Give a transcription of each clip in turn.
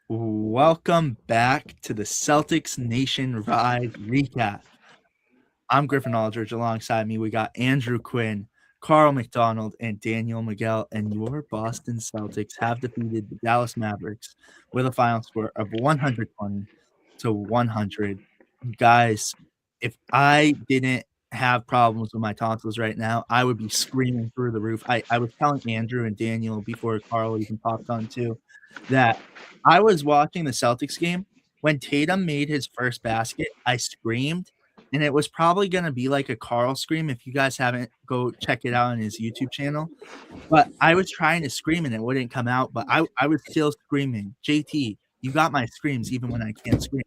Welcome back to the Celtics Nation Rise recap. I'm Griffin Aldrich. Alongside me, we got Andrew Quinn, Carl McDonald, and Daniel Miguel. And your Boston Celtics have defeated the Dallas Mavericks with a final score of 120 to 100. Guys, if I didn't have problems with my tonsils right now, I would be screaming through the roof. I was telling Andrew and Daniel before Carl even popped on too that I was watching the Celtics game. When Tatum made his first basket, I screamed, and it was probably gonna be like a Carl scream. If you guys haven't, go check it out on his YouTube channel. But I was trying to scream and it wouldn't come out, but I was still screaming, "JT, you got my screams even when I can't scream."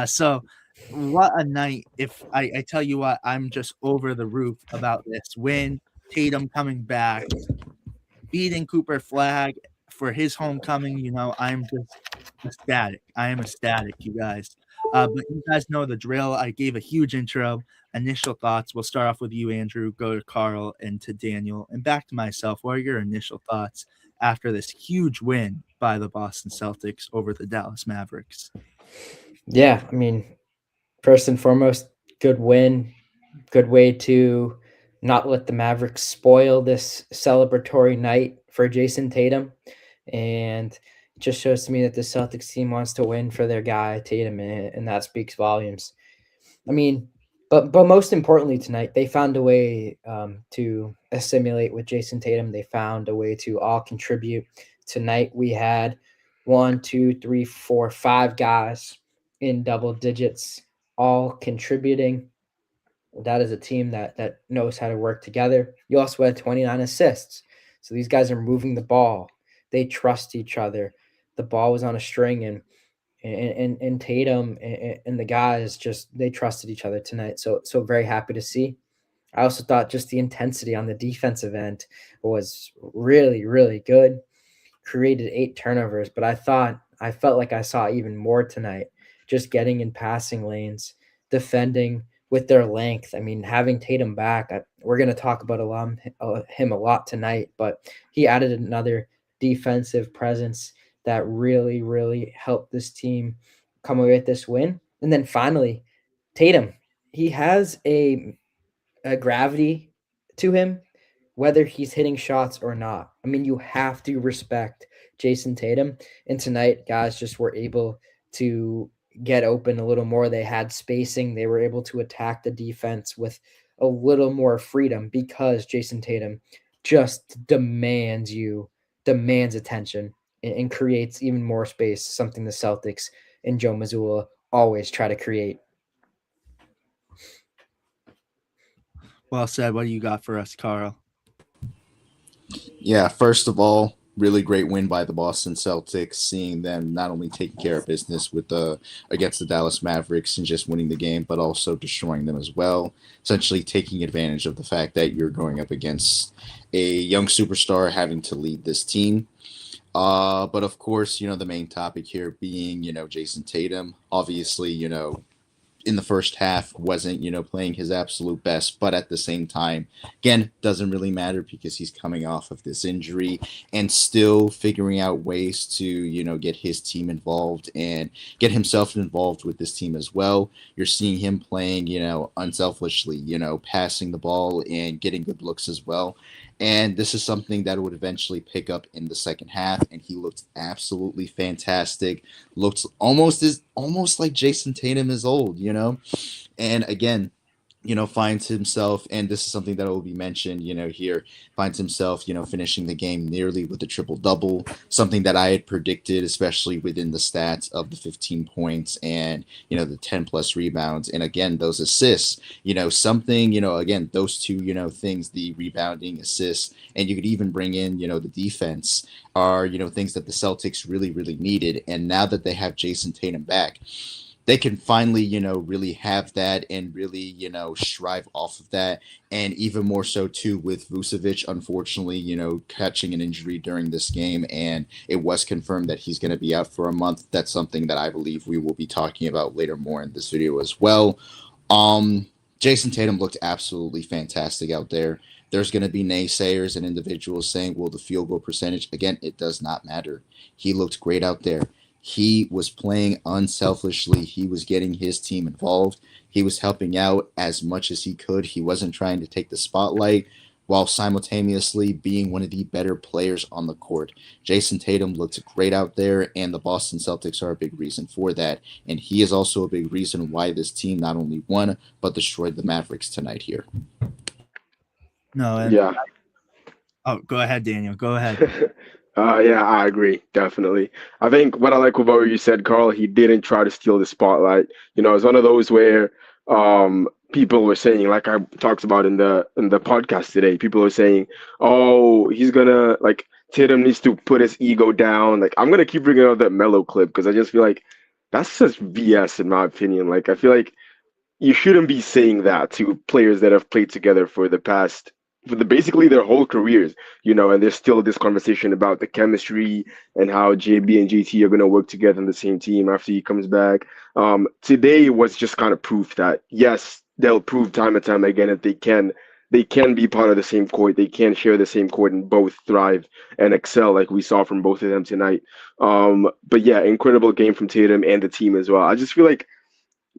So what a night. If I tell you what, I'm just over the roof about this win. Tatum coming back, beating Cooper Flag for his homecoming. I'm just ecstatic. I am ecstatic, you guys. But you guys know the drill. I gave a huge intro. Initial thoughts. We'll start off with you, Andrew, go to Carl and to Daniel, and back to myself. What are your initial thoughts after this huge win by the Boston Celtics over the Dallas Mavericks? Yeah, I mean, first and foremost, good win. Good way to not let the Mavericks spoil this celebratory night for Jason Tatum. And it just shows to me that the Celtics team wants to win for their guy, Tatum, and that speaks volumes. I mean, but most importantly tonight, they found a way to assimilate with Jason Tatum. They found a way to all contribute. Tonight we had one, two, three, four, five guys in double digits, all contributing. That is a team that knows how to work together. You also had 29 assists. So these guys are moving the ball. They trust each other. The ball was on a string, and Tatum and the guys just they trusted each other tonight. So very happy to see. I also thought just the intensity on the defensive end was really good. Created 8 turnovers, but I felt like I saw even more tonight. Just getting in passing lanes, defending with their length. I mean, having Tatum back, we're going to talk about him a lot tonight, but he added another defensive presence that really helped this team come away with this win. And then finally, Tatum, he has a gravity to him, whether he's hitting shots or not. I mean, you have to respect Jason Tatum. And tonight, guys just were able to get open a little more. They had spacing. They were able to attack the defense with a little more freedom because Jason Tatum just demands attention, and creates even more space, something the Celtics and Joe Mazzulla always try to create. Well said. What do you got for us, Carl? Yeah, first of all, really great win by the Boston Celtics, seeing them not only taking care of business with the against the Dallas Mavericks and just winning the game, but also destroying them as well. Essentially taking advantage of the fact that you're going up against a young superstar having to lead this team. But of course, the main topic here being, Jason Tatum. Obviously, in the first half wasn't, playing his absolute best, but at the same time, again, doesn't really matter because he's coming off of this injury and still figuring out ways to, get his team involved and get himself involved with this team as well. You're seeing him playing, unselfishly, passing the ball and getting good looks as well. And this is something that would eventually pick up in the second half, and he looked absolutely fantastic. Looks almost like Jason Tatum is old. And again, finds himself, and this is something that will be mentioned, here, finds himself, finishing the game nearly with a triple double, something that I had predicted, especially within the stats of the 15 points and, the 10 plus rebounds. And again, those assists, something, again, those two, things, the rebounding, assists, and you could even bring in, the defense are, things that the Celtics really needed. And now that they have Jason Tatum back, they can finally, really have that and really, strive off of that. And even more so, too, with Vucevic, unfortunately, catching an injury during this game. And it was confirmed that he's going to be out for a month. That's something that I believe we will be talking about later more in this video as well. Jason Tatum looked absolutely fantastic out there. There's going to be naysayers and individuals saying, well, the field goal percentage, again, it does not matter. He looked great out there. he was playing unselfishly. He was getting his team involved. He was helping out as much as he could. He wasn't trying to take the spotlight while simultaneously being one of the better players on the court. Jason Tatum looked great out there, and the Boston Celtics are a big reason for that. And he is also a big reason why this team not only won, but destroyed the Mavericks tonight here. No, and Yeah. oh, go ahead, Daniel. Go ahead. Yeah, I agree, definitely. I think what I like about what you said, Carl, he didn't try to steal the spotlight. It's one of those where people were saying, like I talked about in the podcast today, people were saying, "Oh, he's gonna like Tatum needs to put his ego down." Like I'm gonna keep bringing up that Mellow clip because I just feel like that's just BS in my opinion. Like I feel like you shouldn't be saying that to players that have played together for basically their whole careers, and there's still this conversation about the chemistry and how JB and JT are going to work together in the same team after he comes back. Today was just kind of proof that yes, they'll prove time and time again that they can be part of the same court, they can share the same court and both thrive and excel like we saw from both of them tonight. But yeah, incredible game from Tatum and the team as well. I just feel like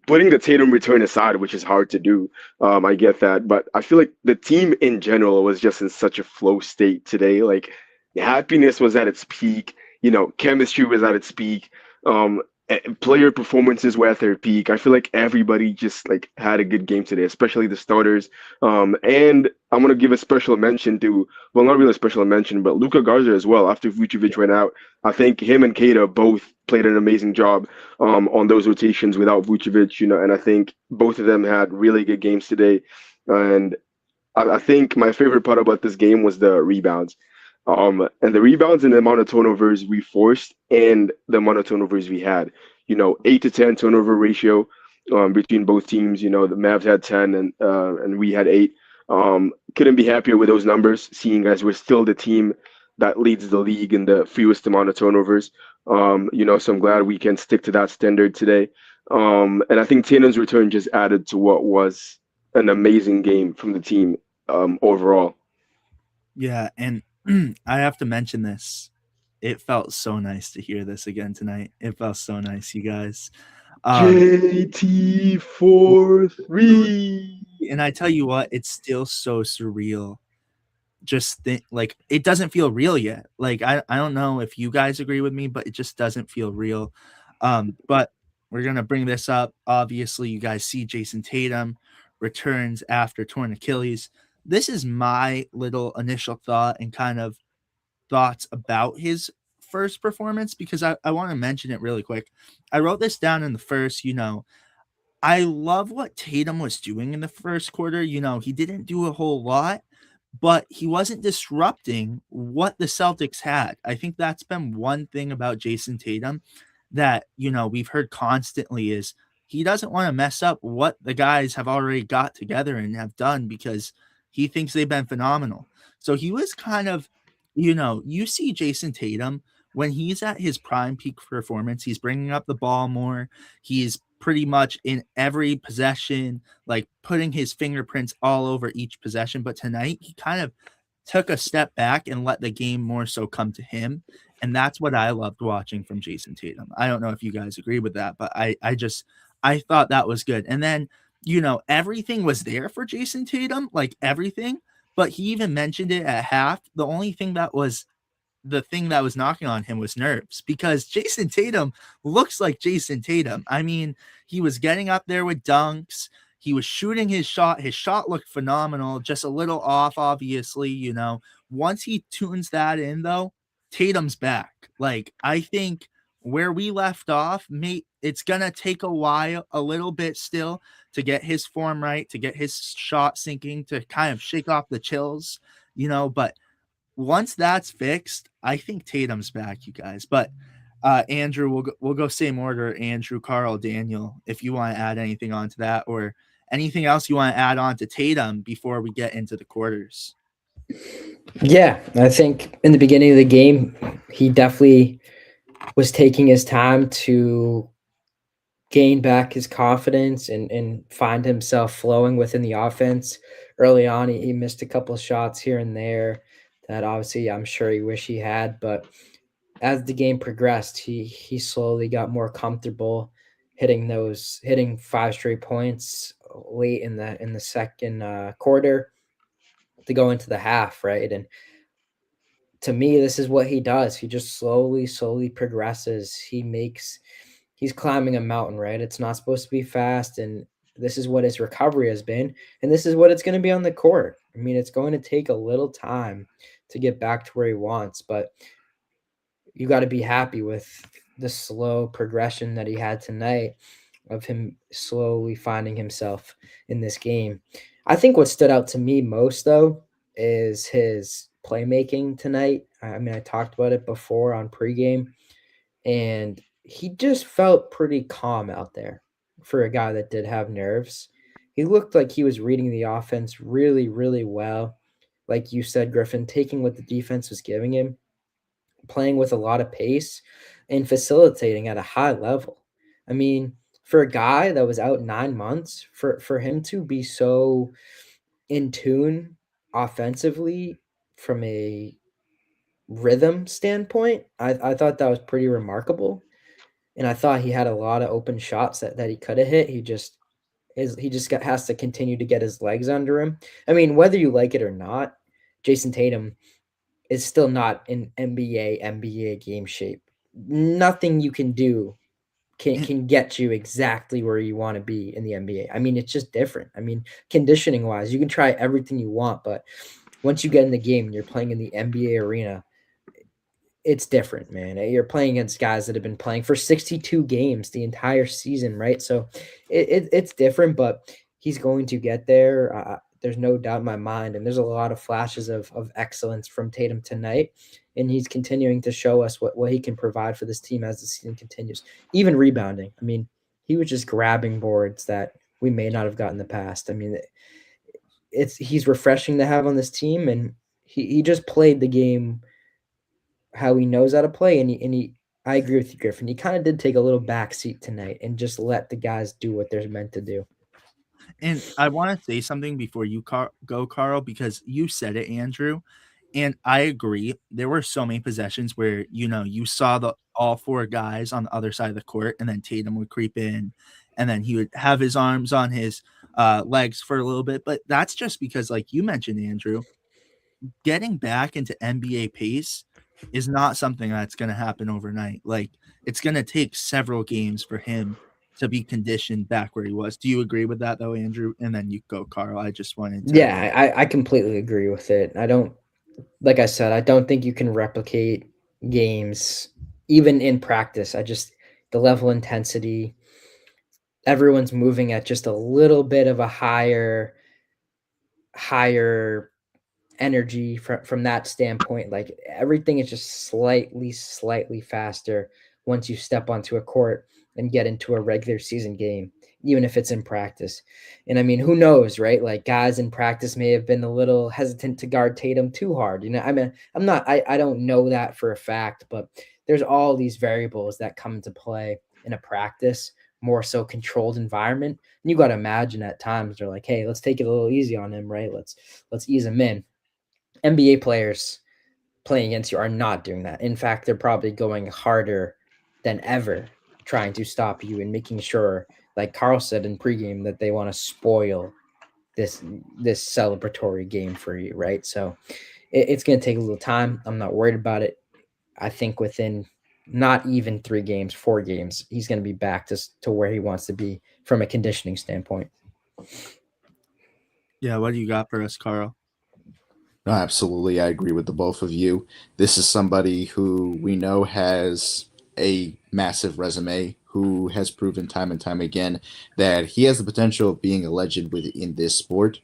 putting the Tatum return aside, which is hard to do, I get that, but I feel like the team in general was just in such a flow state today. Like happiness was at its peak, chemistry was at its peak, player performances were at their peak. I feel like everybody just like had a good game today, especially the starters. And I'm gonna give a special mention to, well, not really a special mention, but Luka Garza as well. After Vucevic went out, I think him and Keita both played an amazing job on those rotations without Vucevic, and I think both of them had really good games today. And I think my favorite part about this game was the rebounds. And the rebounds and the amount of turnovers we forced and the amount of turnovers we had. 8 to 10 turnover ratio between both teams. The Mavs had 10 and we had 8. Couldn't be happier with those numbers, seeing as we're still the team that leads the league in the fewest amount of turnovers. So I'm glad we can stick to that standard today. And I think Tatum's return just added to what was an amazing game from the team overall. Yeah, and I have to mention this. It felt so nice to hear this again tonight. It felt so nice, you guys. JT 4-3. And I tell you what, it's still so surreal. Just think, like, it doesn't feel real yet. Like, I don't know if you guys agree with me, but it just doesn't feel real. But we're gonna bring this up. Obviously, you guys see Jason Tatum returns after torn Achilles. This is my little initial thought and kind of thoughts about his first performance, because I want to mention it really quick. I wrote this down in the first, I love what Tatum was doing in the first quarter. He didn't do a whole lot, but he wasn't disrupting what the Celtics had. I think that's been one thing about Jason Tatum that, we've heard constantly is he doesn't want to mess up what the guys have already got together and have done because he thinks they've been phenomenal. So he was kind of, you see Jason Tatum when he's at his prime peak performance, he's bringing up the ball more. He's pretty much in every possession, like putting his fingerprints all over each possession. But tonight he kind of took a step back and let the game more so come to him. And that's what I loved watching from Jason Tatum. I don't know if you guys agree with that, but I thought that was good. And then, everything was there for Jason Tatum, like everything, but he even mentioned it at half. The only thing that was the thing that was knocking on him was nerves, because Jason Tatum looks like Jason Tatum. I mean, he was getting up there with dunks. He was shooting his shot. His shot looked phenomenal, just a little off, obviously, Once he tunes that in, though, Tatum's back. Like, I think where we left off, it's going to take a little bit still to get his form right, to get his shot sinking, to kind of shake off the chills, but once that's fixed, I think Tatum's back, you guys. But Andrew, we'll go same order. Andrew, Carl, Daniel, if you want to add anything onto that or anything else you want to add on to Tatum before we get into the quarters. Yeah, I think in the beginning of the game, he definitely was taking his time to gain back his confidence and find himself flowing within the offense. Early on, he missed a couple of shots here and there that obviously I'm sure he wish he had, but as the game progressed, he slowly got more comfortable hitting 5 straight points late in the second quarter to go into the half, right? And to me, this is what he does. He just slowly progresses. He's climbing a mountain, right? It's not supposed to be fast, and this is what his recovery has been, and this is what it's going to be on the court. I mean, it's going to take a little time to get back to where he wants, but you got to be happy with the slow progression that he had tonight of him slowly finding himself in this game. I think what stood out to me most, though, is his playmaking tonight. I mean, I talked about it before on pregame, and he just felt pretty calm out there for a guy that did have nerves. He looked like he was reading the offense really well. Like you said, Griffin, taking what the defense was giving him, playing with a lot of pace, and facilitating at a high level. I mean, for a guy that was out 9 months, for him to be so in tune offensively from a rhythm standpoint, I thought that was pretty remarkable. And I thought he had a lot of open shots that he could have hit. He just has to continue to get his legs under him. I mean, whether you like it or not, Jason Tatum is still not in NBA game shape. Nothing you can do can get you exactly where you want to be in the NBA. I mean, it's just different. I mean, conditioning wise, you can try everything you want, but once you get in the game and you're playing in the NBA arena, it's different, man. You're playing against guys that have been playing for 62 games the entire season, right? So it's different, but he's going to get there. There's no doubt in my mind. And there's a lot of flashes of excellence from Tatum tonight. And he's continuing to show us what he can provide for this team as the season continues. Even rebounding. I mean, he was just grabbing boards that we may not have gotten in the past. I mean, he's refreshing to have on this team, and he just played the game how he knows how to play, and he I agree with you, Griffin. He kind of did take a little backseat tonight and just let the guys do what they're meant to do. And I want to say something before you go, Carl, because you said it, Andrew, and I agree. There were so many possessions where you saw the all four guys on the other side of the court, and then Tatum would creep in, and then he would have his arms on his legs for a little bit. But that's just because, like you mentioned, Andrew, getting back into NBA pace is not something that's going to happen overnight. Like, it's going to take several games for him to be conditioned back where he was. Do you agree with that, though, Andrew? And then you go, Carl. I just wanted to. Yeah, I completely agree with it. Like I said, I don't think you can replicate games even in practice. The level of intensity, everyone's moving at just a little bit of a higher energy from that standpoint. Like, everything is just slightly faster once you step onto a court and get into a regular season game, even if it's in practice. And I mean, who knows, right? Like, guys in practice may have been a little hesitant to guard Tatum too hard. I mean, I don't know that for a fact, but there's all these variables that come into play in a practice, more so controlled environment. And you got to imagine at times they're like, hey, let's take it a little easy on him, right? Let's ease him in. NBA players playing against you are not doing that. In fact, they're probably going harder than ever trying to stop you and making sure, like Carl said in pregame, that they want to spoil this celebratory game for you, right? So it's going to take a little time. I'm not worried about it. I think within not even 3 games, 4 games, he's going to be back to where he wants to be from a conditioning standpoint. Yeah, what do you got for us, Carl? No, absolutely. I agree with the both of you. This is somebody who we know has a massive resume, who has proven time and time again that he has the potential of being a legend within this sport.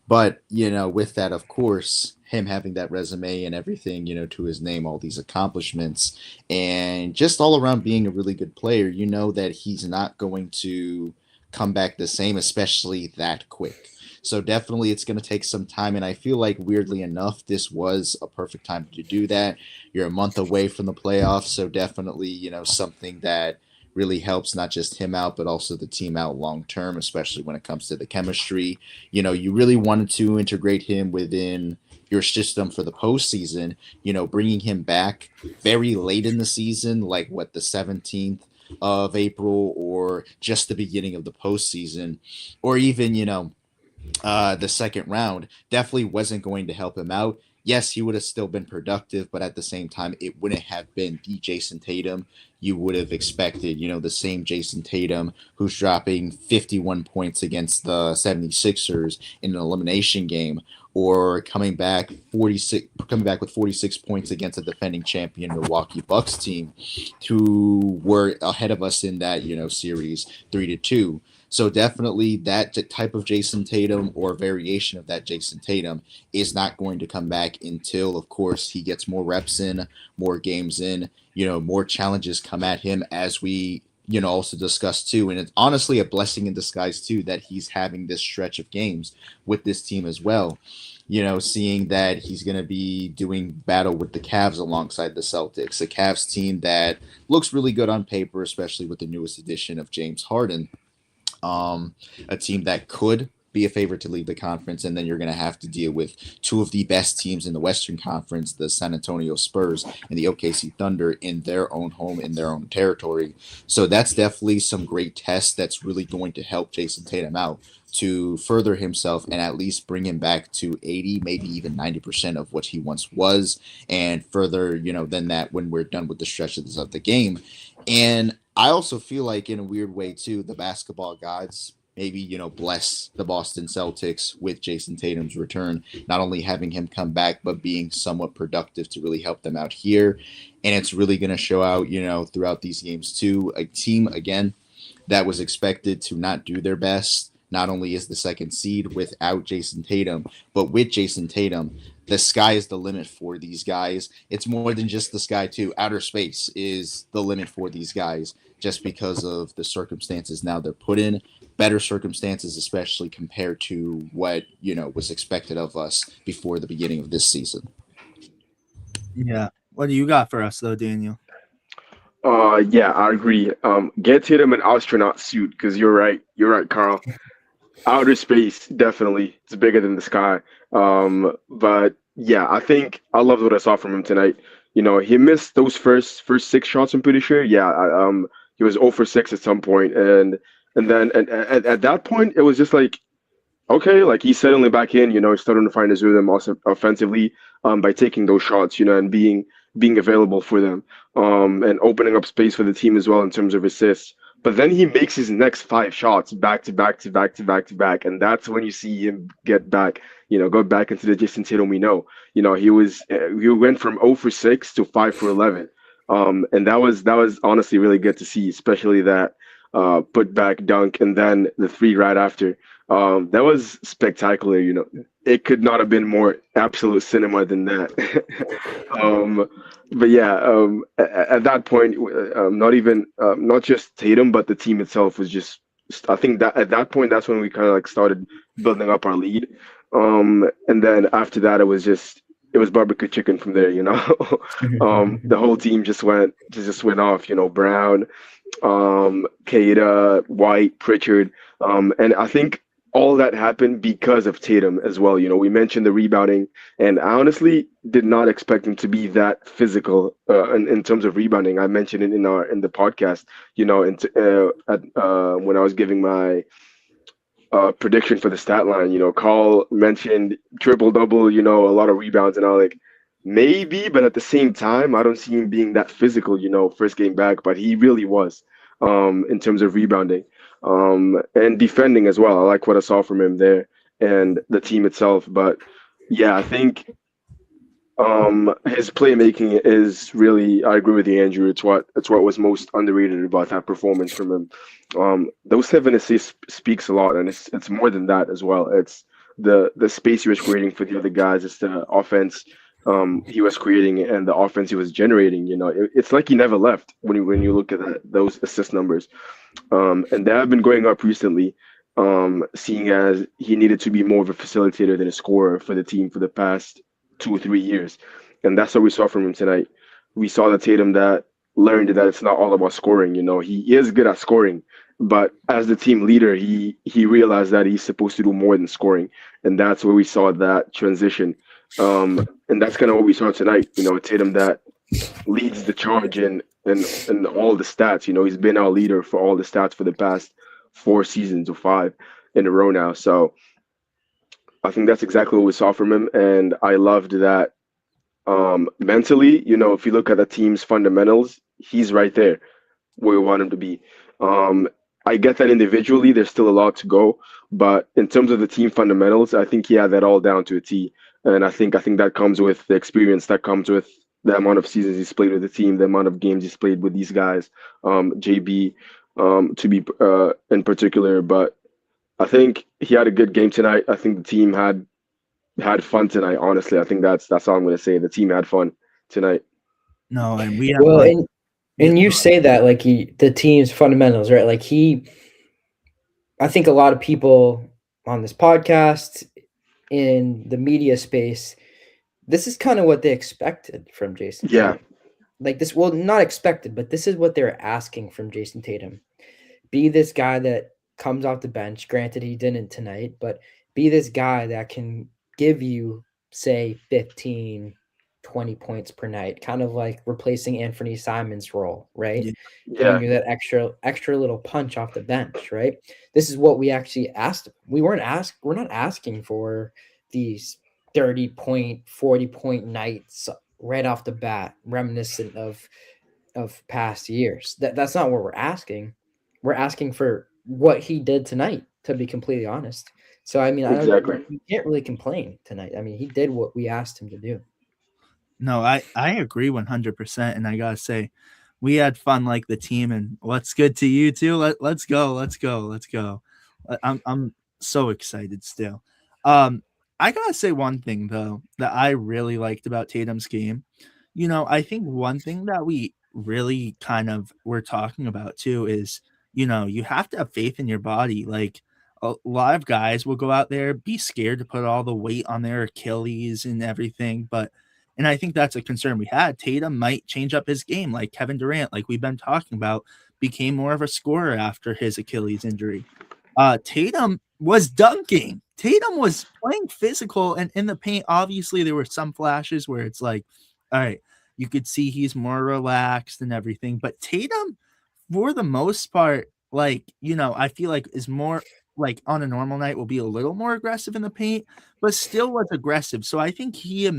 But, with that, of course, him having that resume and everything, to his name, all these accomplishments, and just all around being a really good player, that he's not going to come back the same, especially that quick. So definitely it's going to take some time. And I feel like, weirdly enough, this was a perfect time to do that. You're a month away from the playoffs. So definitely, something that really helps not just him out, but also the team out long term, especially when it comes to the chemistry. You really wanted to integrate him within your system for the postseason, bringing him back very late in the season, like the 17th of April, or just the beginning of the postseason, or even, the second round, definitely wasn't going to help him out. Yes, he would have still been productive, but at the same time, it wouldn't have been the Jason Tatum you would have expected. The same Jason Tatum who's dropping 51 points against the 76ers in an elimination game, or coming back with 46 points against a defending champion Milwaukee Bucks team, who were ahead of us in that series 3-2. So definitely that type of Jason Tatum, or variation of that Jason Tatum, is not going to come back until, of course, he gets more reps in, more games in, more challenges come at him, as we, also discussed too. And it's honestly a blessing in disguise too that he's having this stretch of games with this team as well. Seeing that he's going to be doing battle with the Cavs alongside the Celtics, a Cavs team that looks really good on paper, especially with the newest addition of James Harden. A team that could be a favorite to lead the conference, and then you're going to have to deal with two of the best teams in the Western Conference, the San Antonio Spurs and the OKC Thunder, in their own home, in their own territory. So that's definitely some great tests that's really going to help Jason Tatum out to further himself and at least bring him back to 80, maybe even 90% of what he once was, and further, than that when we're done with the stretches of the game. And I also feel like, in a weird way too, the basketball gods maybe, bless the Boston Celtics with Jason Tatum's return, not only having him come back, but being somewhat productive to really help them out here. And it's really going to show out, throughout these games too. A team, again, that was expected to not do their best, not only is the second seed without Jason Tatum, but with Jason Tatum, the sky is the limit for these guys. It's more than just the sky too. Outer space is the limit for these guys, just because of the circumstances now they're put in. Better circumstances, especially compared to what, was expected of us before the beginning of this season. Yeah. What do you got for us though, Daniel? Yeah, I agree. Get Tatum an astronaut suit, because you're right. You're right, Carl. Outer space, definitely. It's bigger than the sky. But yeah, I think I loved what I saw from him tonight. He missed those first 6 shots, I'm pretty sure. Yeah, he was 0 for 6 at some point, and then at that point it was just like, okay, like he's settling back in. He's starting to find his rhythm also offensively, by taking those shots, and being available for them, and opening up space for the team as well in terms of assists. But then he makes his next 5 shots back to back to back to back to back, and that's when you see him get back, go back into the Jason Tatum we know. He went from 0 for 6 to 5 for 11, and that was honestly really good to see, especially that put back dunk and then the 3 right after. That was spectacular. It could not have been more absolute cinema than that. But yeah, at that point, not just Tatum, but the team itself was just. I think that at that point, that's when we kind of like started building up our lead. And then after that, it was barbecue chicken from there. The whole team just went off. Brown, Caires, White, Pritchard, and I think all that happened because of Tatum as well. We mentioned the rebounding, and I honestly did not expect him to be that physical in terms of rebounding. I mentioned it in the podcast. When I was giving my prediction for the stat line, Carl mentioned triple double. A lot of rebounds, and I was like, maybe, but at the same time, I don't see him being that physical. First game back, but he really was in terms of rebounding. And defending as well. I like what I saw from him there and the team itself. But yeah, I think his playmaking is really, I agree with you, Andrew. It's what was most underrated about that performance from him. Those 7 assists speaks a lot, and it's more than that as well. It's the space he was creating for the other guys. It's the offense he was creating and the offense he was generating. It's like he never left when you look at those assist numbers. And they have been going up recently, seeing as he needed to be more of a facilitator than a scorer for the team for the past 2 or 3 years. And that's what we saw from him tonight. We saw the Tatum that learned that it's not all about scoring. He is good at scoring, but as the team leader, he realized that he's supposed to do more than scoring. And that's where we saw that transition And that's kind of what we saw tonight. Tatum that leads the charge in all the stats. He's been our leader for all the stats for the past 4 seasons or 5 in a row now. So I think that's exactly what we saw from him, and I loved that. Mentally, if you look at the team's fundamentals, he's right there where we want him to be. Um, I get that individually, there's still a lot to go, but in terms of the team fundamentals, I think he had that all down to a T. And I think that comes with the experience, that comes with the amount of seasons he's played with the team, the amount of games he's played with these guys, JB, to be in particular. But I think he had a good game tonight. I think the team had fun tonight. Honestly, I think that's all I'm going to say. The team had fun tonight. No, and we have Well, like and you say that like the team's fundamentals, right? Like I think a lot of people on this podcast, in the media space, this is kind of what they expected from Jason Yeah, Tatum. Like this, well, not expected, but this is what they're asking from Jason Tatum. Be this guy that comes off the bench. Granted, he didn't tonight, but be this guy that can give you, say, 15, 20 points per night, kind of like replacing Anthony Simon's role, right? Yeah. Giving yeah, you that extra little punch off the bench, right? This is what we actually asked. We're not asking for these 30-point, 40-point nights right off the bat, reminiscent of past years. That's not what we're asking. We're asking for what he did tonight, to be completely honest. So I mean, exactly. you can't really complain tonight. I mean, he did what we asked him to do. No, I agree 100%, and I gotta say, we had fun like the team, and what's good to you too? Let's go, let's go, let's go. I'm so excited still. I gotta say one thing though that I really liked about Tatum's game. I think one thing that we really kind of were talking about too is, you have to have faith in your body. Like a lot of guys will go out there, be scared to put all the weight on their Achilles and everything, and I think that's a concern we had. Tatum might change up his game, like Kevin Durant, like we've been talking about, became more of a scorer after his Achilles injury. Tatum was dunking. Tatum was playing physical and in the paint. Obviously, there were some flashes where it's like, all right, you could see he's more relaxed and everything. But Tatum, for the most part, I feel like is more like on a normal night will be a little more aggressive in the paint, but still was aggressive. So I think he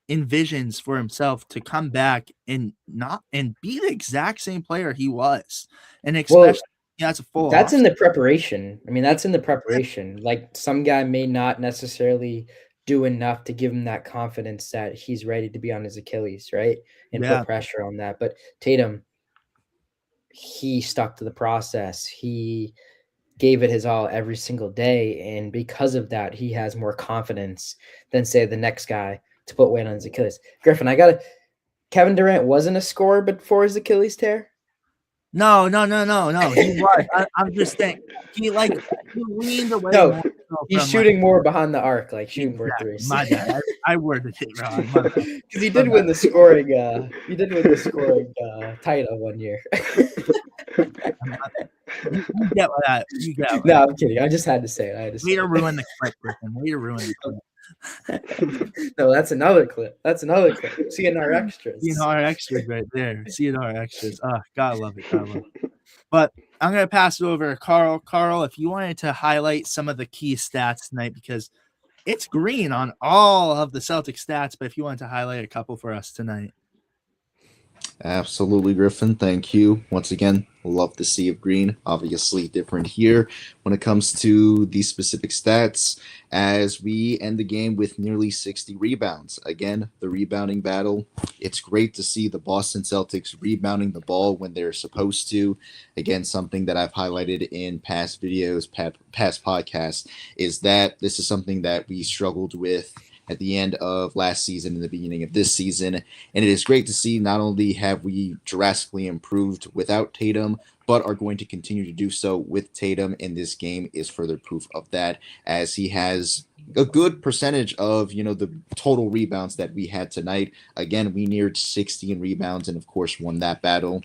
envisions for himself to come back and not and be the exact same player he was, and especially he has a full. That's in the preparation. I mean, that's in the preparation. Like some guy may not necessarily do enough to give him that confidence that he's ready to be on his Achilles, right? And put pressure on that. But Tatum, he stuck to the process. He gave it his all every single day. And because of that, he has more confidence than, say, the next guy to put weight on his Achilles. Griffin, Kevin Durant wasn't a scorer before his Achilles tear? No. He was. I'm just saying he leaned away. No, he's shooting more behind the arc, like shooting more threes. My bad. I worded it wrong. Because he did win the scoring. He did win the scoring title one year. You get that. You get that. No, I'm kidding. I just had to say it. Way to ruin the clip, Griffin. Way to ruin the clip. No, that's another clip. CNR extras. CNR extras right there. CNR extras. Gotta love it. But I'm gonna pass it over to Carl. Carl, if you wanted to highlight some of the key stats tonight, because it's green on all of the Celtic stats, but if you wanted to highlight a couple for us tonight. Absolutely, Griffin. Thank you. Once again, love the sea of green. Obviously different here when it comes to these specific stats, as we end the game with nearly 60 rebounds. Again, the rebounding battle. It's great to see the Boston Celtics rebounding the ball when they're supposed to. Again, something that I've highlighted in past videos, past podcasts, is that this is something that we struggled with at the end of last season and the beginning of this season. And it is great to see not only have we drastically improved without Tatum, but are going to continue to do so with Tatum, and this game is further proof of that, as he has a good percentage of the total rebounds that we had tonight. Again, we neared 60 in rebounds and of course won that battle.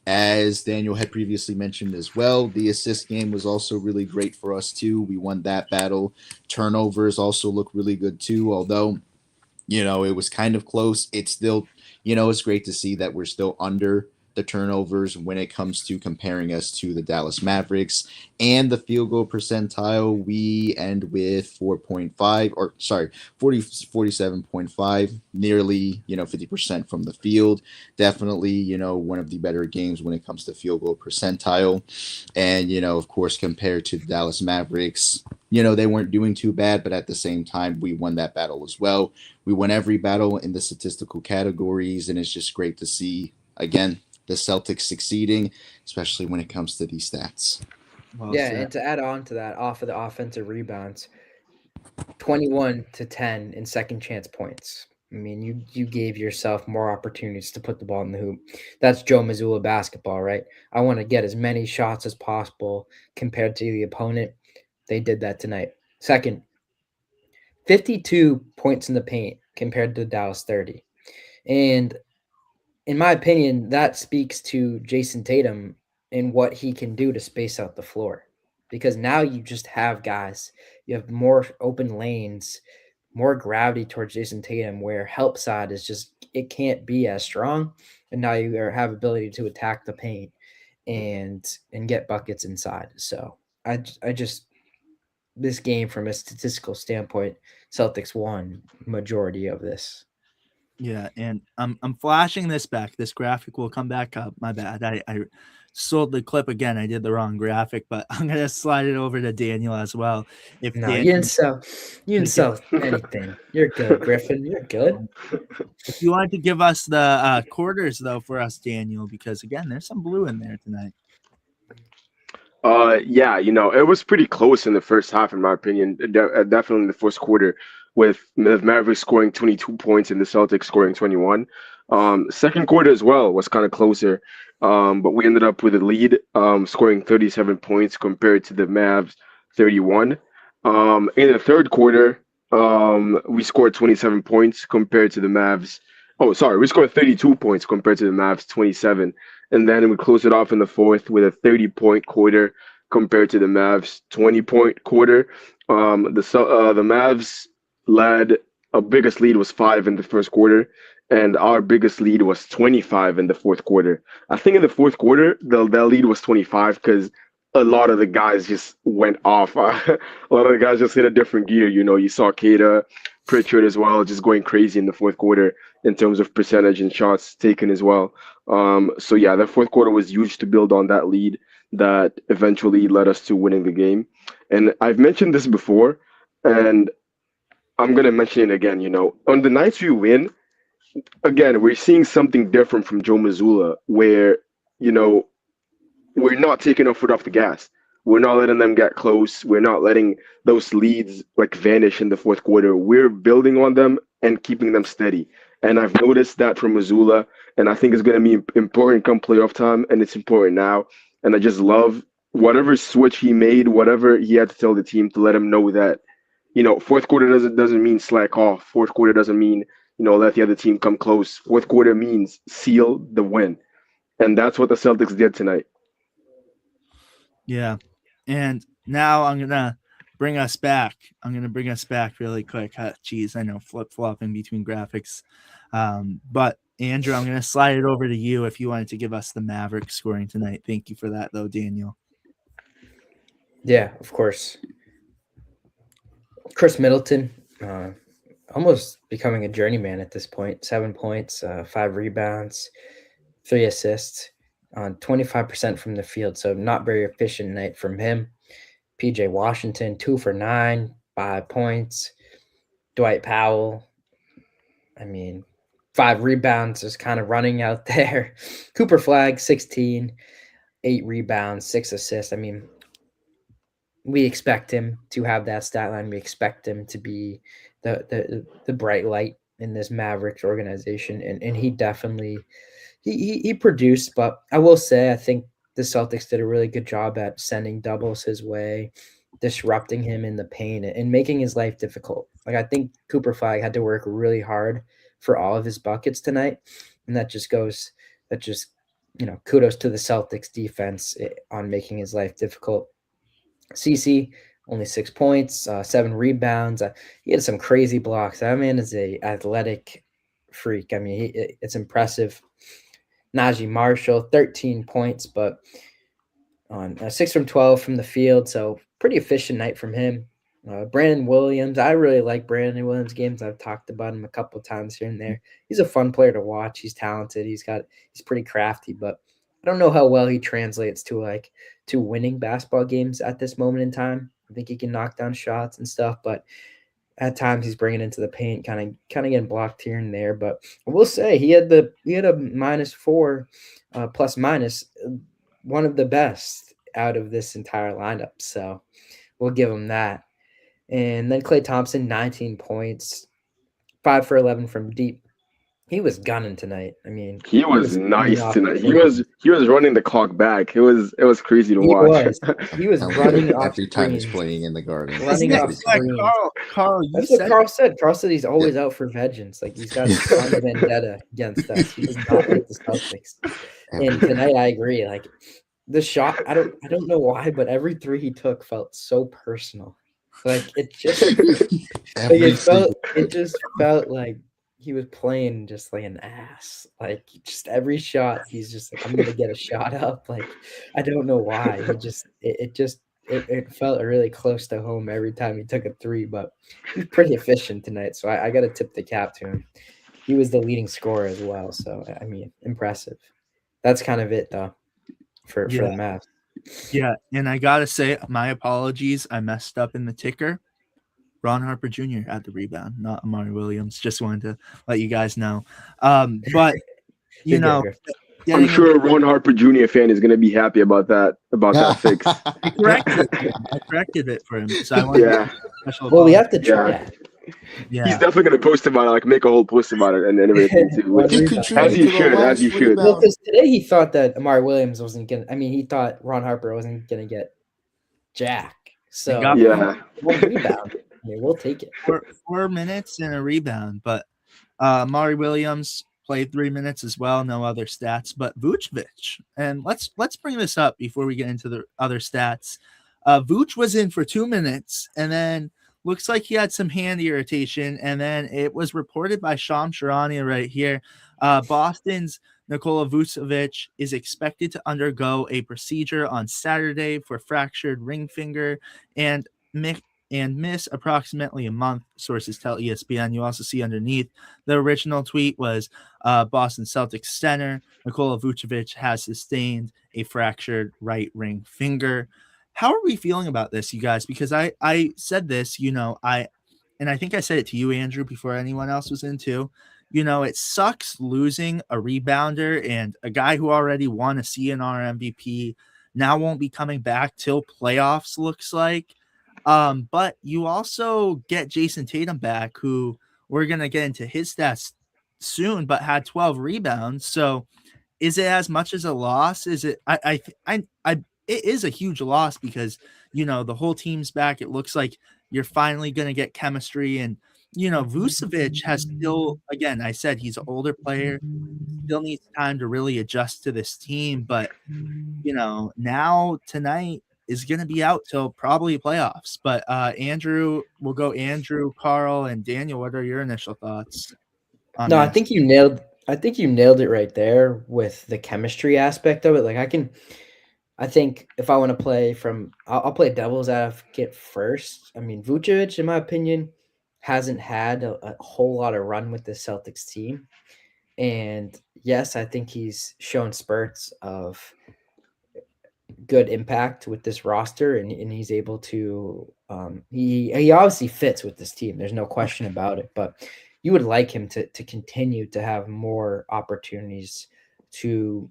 As Daniel had previously mentioned as well, the assist game was also really great for us too. We won that battle. Turnovers also look really good too, although it was kind of close. It's still, it's great to see that we're still under the turnovers when it comes to comparing us to the Dallas Mavericks. And the field goal percentile, we end with 4.5, or sorry, 47.5, nearly, 50% from the field. Definitely, one of the better games when it comes to field goal percentile. And, of course, compared to the Dallas Mavericks, they weren't doing too bad, but at the same time, we won that battle as well. We won every battle in the statistical categories, and it's just great to see, again, the Celtics succeeding, especially when it comes to these stats. Well Yeah, said. and to add on to that, off of the offensive rebounds, 21-10 in second chance points. I mean, you gave yourself more opportunities to put the ball in the hoop. That's Joe Mazzulla basketball, right? I want to get as many shots as possible compared to the opponent. They did that tonight. Second, 52 points in the paint compared to Dallas 30. And in my opinion, that speaks to Jason Tatum and what he can do to space out the floor. Because now you just have guys, you have more open lanes, more gravity towards Jason Tatum, where help side is just, it can't be as strong. And now you have ability to attack the paint and get buckets inside. So I just, this game from a statistical standpoint, Celtics won majority of this. Yeah, and I'm flashing this back. This graphic will come back up. My bad. I sold the clip again. I did the wrong graphic, but I'm gonna slide it over to Daniel as well. If No, Daniel, you didn't sell anything. You're good, Griffin. You're good. if you wanted to give us the quarters though for us, Daniel, because again, there's some blue in there tonight. Yeah, it was pretty close in the first half, in my opinion. Definitely in the first quarter, with the Mavericks scoring 22 points and the Celtics scoring 21. Second quarter as well was kind of closer, but we ended up with a lead, scoring 37 points compared to the Mavs 31. In the third quarter, we scored 27 points compared to the Mavs. Oh, sorry, we scored 32 points compared to the Mavs 27. And then we closed it off in the fourth with a 30-point quarter compared to the Mavs 20-point quarter. The Mavs led, our biggest lead was 5 in the first quarter, and our biggest lead was 25 in the fourth quarter. I think in the fourth quarter, the lead was 25 because a lot of the guys just went off. A lot of the guys just hit a different gear. You saw Kata, Pritchard as well, just going crazy in the fourth quarter in terms of percentage and shots taken as well. So yeah, the fourth quarter was huge to build on that lead that eventually led us to winning the game. And I've mentioned this before, and I'm gonna mention it again. On the nights we win, again, we're seeing something different from Joe Mazzulla, where you know we're not taking our foot off the gas. We're not letting them get close. We're not letting those leads like vanish in the fourth quarter. We're building on them and keeping them steady. And I've noticed that from Missoula, and I think it's going to be important come playoff time, and it's important now. And I just love whatever switch he made, whatever he had to tell the team to let him know that, fourth quarter doesn't mean slack off. Fourth quarter doesn't mean, let the other team come close. Fourth quarter means seal the win. And that's what the Celtics did tonight. Yeah. And now I'm going to bring us back. I'm going to bring us back really quick. Geez, I know flip-flopping between graphics. But Andrew, I'm going to slide it over to you if you wanted to give us the Mavericks scoring tonight. Thank you for that, though, Daniel. Yeah, of course. Chris Middleton, almost becoming a journeyman at this point. 7 points, 5 rebounds, 3 assists on 25% from the field. So not very efficient night from him. PJ Washington, 2 for 9, 5 points. Dwight Powell, 5 rebounds, is kind of running out there. Cooper Flag, 16, 8 rebounds, 6 assists. We expect him to have that stat line. We expect him to be the bright light in this Mavericks organization, and he definitely he produced. But I will say, I think the Celtics did a really good job at sending doubles his way, disrupting him in the paint and making his life difficult. Like I think Cooper Flag had to work really hard for all of his buckets tonight, and that just kudos to the Celtics defense on making his life difficult. CC only 6 points, 7 rebounds. He had some crazy blocks. That man is a athletic freak. I mean, it's impressive. Najee Marshall, 13 points, but on 6 from 12 from the field, so pretty efficient night from him. Brandon Williams, I really like Brandon Williams' games. I've talked about him a couple of times here and there. He's a fun player to watch. He's talented. He's pretty crafty, but I don't know how well he translates to winning basketball games at this moment in time. I think he can knock down shots and stuff, but at times he's bringing into the paint, kind of getting blocked here and there. But I will say he had a -4 plus minus, one of the best out of this entire lineup. So we'll give him that. And then Klay Thompson, 19 points, 5 for 11 from deep. He was gunning tonight. I mean, he was nice tonight. He was running the clock back. It was crazy to watch. He was running off every time he's playing in the Garden. Running off screens. Carl, that's what Carl said. Carl said he's always out for vengeance. Like he's got some vendetta against us. He does not like the Celtics. And tonight, I agree. Like the shot, I don't know why, but every three he took felt so personal. Like it just, it just felt like he was playing just like an ass. Like just every shot, he's just like, I'm gonna get a shot up. Like I don't know why. It felt really close to home every time he took a three, but he was pretty efficient tonight. So I got to tip the cap to him. He was the leading scorer as well. So I mean, impressive. That's kind of it though for the Mavs. Yeah, and I gotta say, my apologies. I messed up in the ticker. Ron Harper Jr. had the rebound, not Amari Williams. Just wanted to let you guys know. But you know, I'm sure a Ron Harper Jr. fan is going to be happy about that fix. I corrected it for him. So I want special. Well, we have to try it. Yeah. He's definitely going to post about it, like make a whole post about it and everything too. As you should. Well, because today he thought that Amari Williams wasn't going to – I mean, he thought Ron Harper wasn't going to get Jack. So, one rebound. Yeah, we'll take it. 4 minutes and a rebound. But Amari Williams played 3 minutes as well. No other stats. But Vucevic. And let's bring this up before we get into the other stats. Vuce was in for 2 minutes and then – looks like he had some hand irritation, and then it was reported by Shams Charania right here. Boston's Nikola Vucevic is expected to undergo a procedure on Saturday for fractured ring finger and miss approximately a month, sources tell ESPN. You also see underneath the original tweet was Boston Celtics center Nikola Vucevic has sustained a fractured right ring finger. How are we feeling about this, you guys? Because I said this, I think I said it to you, Andrew, before anyone else was in too. It sucks losing a rebounder and a guy who already won a CNR MVP now won't be coming back till playoffs, looks like. But you also get Jason Tatum back, who we're going to get into his stats soon, but had 12 rebounds. So is it as much as a loss? Is it, it is a huge loss because, the whole team's back. It looks like you're finally going to get chemistry. And, Vucevic has still, again, I said he's an older player, still needs time to really adjust to this team. But, now tonight is going to be out till probably playoffs. But Andrew, we'll go Andrew, Carl, and Daniel. What are your initial thoughts on this? I think you nailed it right there with the chemistry aspect of it. Like I think if I want to play I'll play devil's advocate first. I mean, Vucevic, in my opinion, hasn't had a whole lot of run with the Celtics team. And yes, I think he's shown spurts of good impact with this roster, and he's able to he obviously fits with this team. There's no question about it, but you would like him to continue to have more opportunities to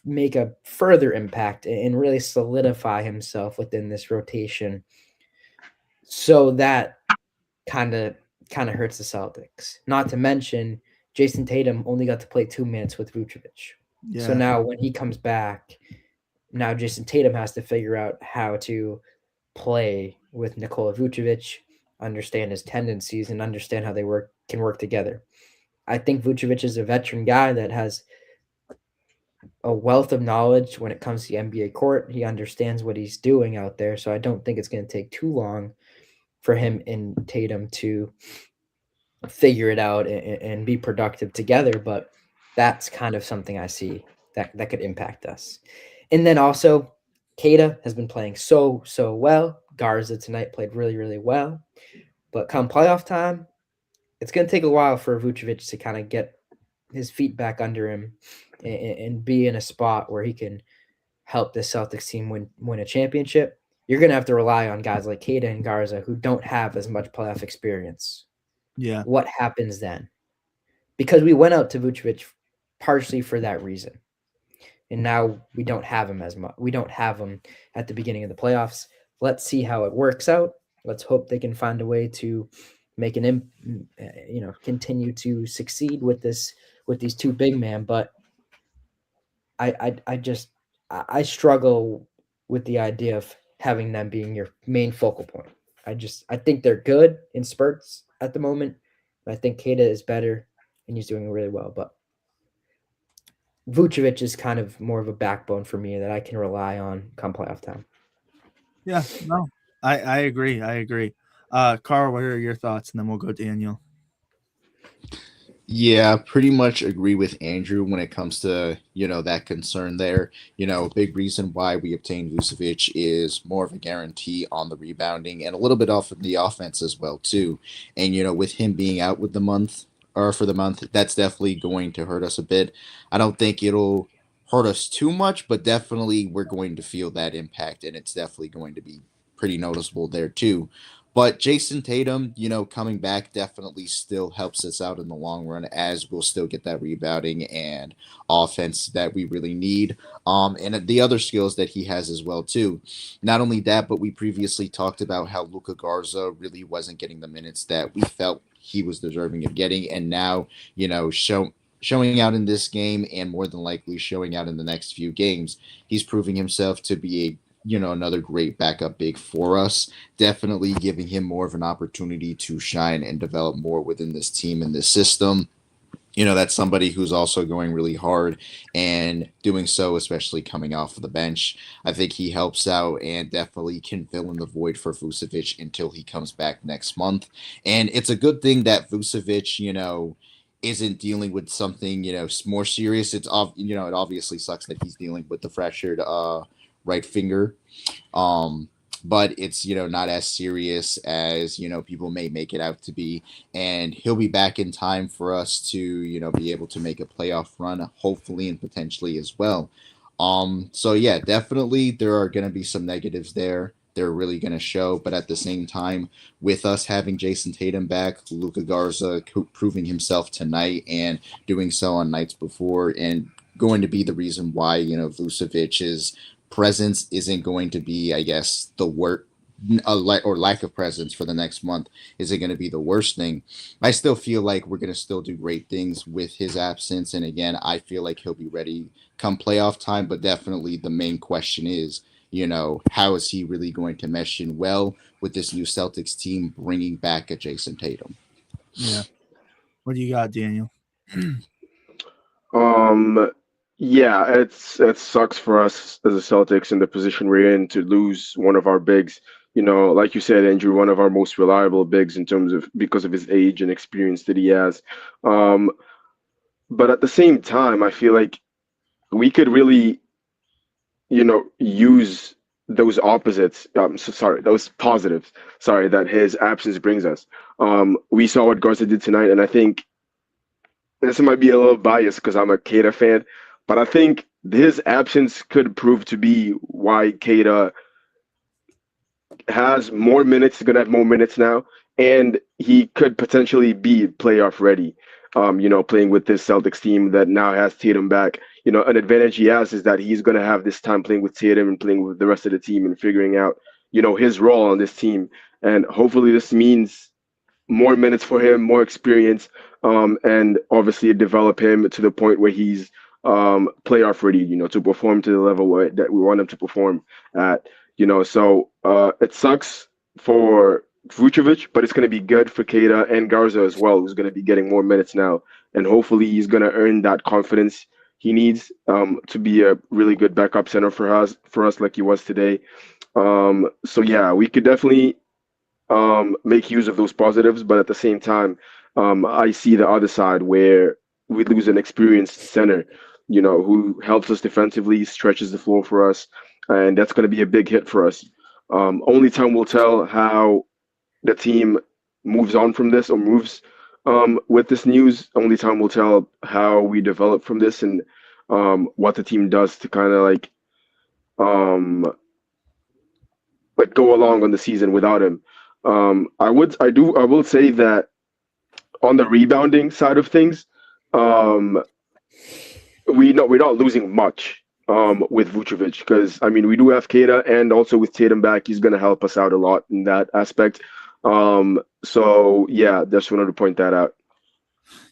make a further impact and really solidify himself within this rotation. So that kind of hurts the Celtics. Not to mention Jason Tatum only got to play 2 minutes with Vucevic. Yeah. So now when he comes back, now Jason Tatum has to figure out how to play with Nikola Vucevic, understand his tendencies, and understand how they can work together. I think Vucevic is a veteran guy that has a wealth of knowledge when it comes to the NBA court. He understands what he's doing out there, so I don't think it's going to take too long for him and Tatum to figure it out and be productive together. But that's kind of something I see that could impact us. And then also, Queta has been playing so well. Garza tonight played really, really well. But come playoff time, it's going to take a while for Vucevic to kind of get his feet back under him and be in a spot where he can help the Celtics team win a championship. You're going to have to rely on guys like Queta and Garza who don't have as much playoff experience. Yeah. What happens then? Because we went out to Vucevic partially for that reason. And now we don't have him as much. We don't have him at the beginning of the playoffs. Let's see how it works out. Let's hope they can find a way to make continue to succeed with these two big men. But I struggle with the idea of having them being your main focal point. I think they're good in spurts at the moment. I think Queta is better and he's doing really well, but Vucevic is kind of more of a backbone for me that I can rely on come playoff time. Yeah, no, I agree. Carl, what are your thoughts? And then we'll go Daniel. Yeah, pretty much agree with Andrew when it comes to, that concern there. A big reason why we obtained Vucevic is more of a guarantee on the rebounding and a little bit off of the offense as well, too. And, with him being out for the month, that's definitely going to hurt us a bit. I don't think it'll hurt us too much, but definitely we're going to feel that impact, and it's definitely going to be pretty noticeable there, too. But Jason Tatum, coming back definitely still helps us out in the long run, as we'll still get that rebounding and offense that we really need. And the other skills that he has as well, too. Not only that, but we previously talked about how Luka Garza really wasn't getting the minutes that we felt he was deserving of getting. And now, showing out in this game and more than likely showing out in the next few games, he's proving himself to be another great backup big for us, definitely giving him more of an opportunity to shine and develop more within this team and this system. That's somebody who's also going really hard and doing so, especially coming off of the bench. I think he helps out and definitely can fill in the void for Vucevic until he comes back next month. And it's a good thing that Vucevic, isn't dealing with something, more serious. It obviously sucks that he's dealing with the fractured right finger, but it's not as serious as people may make it out to be, and he'll be back in time for us to be able to make a playoff run, hopefully, and potentially as well. So yeah, definitely there are going to be some negatives there. They're really going to show, but at the same time, with us having Jason Tatum back, Luka Garza proving himself tonight and doing so on nights before, and going to be the reason why Vucevic's presence isn't going to be, I guess, the worst, or lack of presence for the next month isn't going to be the worst thing. I still feel like we're going to still do great things with his absence, and again, I feel like he'll be ready come playoff time. But definitely, the main question is, how is he really going to mesh in well with this new Celtics team bringing back a Jason Tatum? Yeah. What do you got, Daniel? Yeah, it sucks for us as the Celtics in the position we're in to lose one of our bigs. Like you said, Andrew, one of our most reliable bigs in terms of because of his age and experience that he has. But at the same time, I feel like we could really, use those opposites. Those positives. Sorry, that his absence brings us. We saw what Garza did tonight, and I think this might be a little biased because I'm a Queta fan, but I think his absence could prove to be why Queta has more minutes, going to have more minutes now, and he could potentially be playoff ready. Playing with this Celtics team that now has Tatum back. An advantage he has is that he's going to have this time playing with Tatum and playing with the rest of the team and figuring out, his role on this team. And hopefully this means more minutes for him, more experience, and obviously develop him to the point where he's playoff ready, to perform to the level that we want him to perform at. So it sucks for Vucevic, but it's going to be good for Keita and Garza as well, who's going to be getting more minutes now, and hopefully he's going to earn that confidence he needs to be a really good backup center for us like he was today. So yeah, we could definitely make use of those positives, but at the same time, I see the other side where we lose an experienced center, who helps us defensively, stretches the floor for us, and that's going to be a big hit for us. Only time will tell how the team moves on from this or moves with this news. Only time will tell how we develop from this and what the team does to kind of um, like go along on the season without him. I will say that on the rebounding side of things, um, we're not losing much with Vucevic because I mean we do have Keita and also with Tatum back, he's going to help us out a lot in that aspect. So yeah, just wanted to point that out.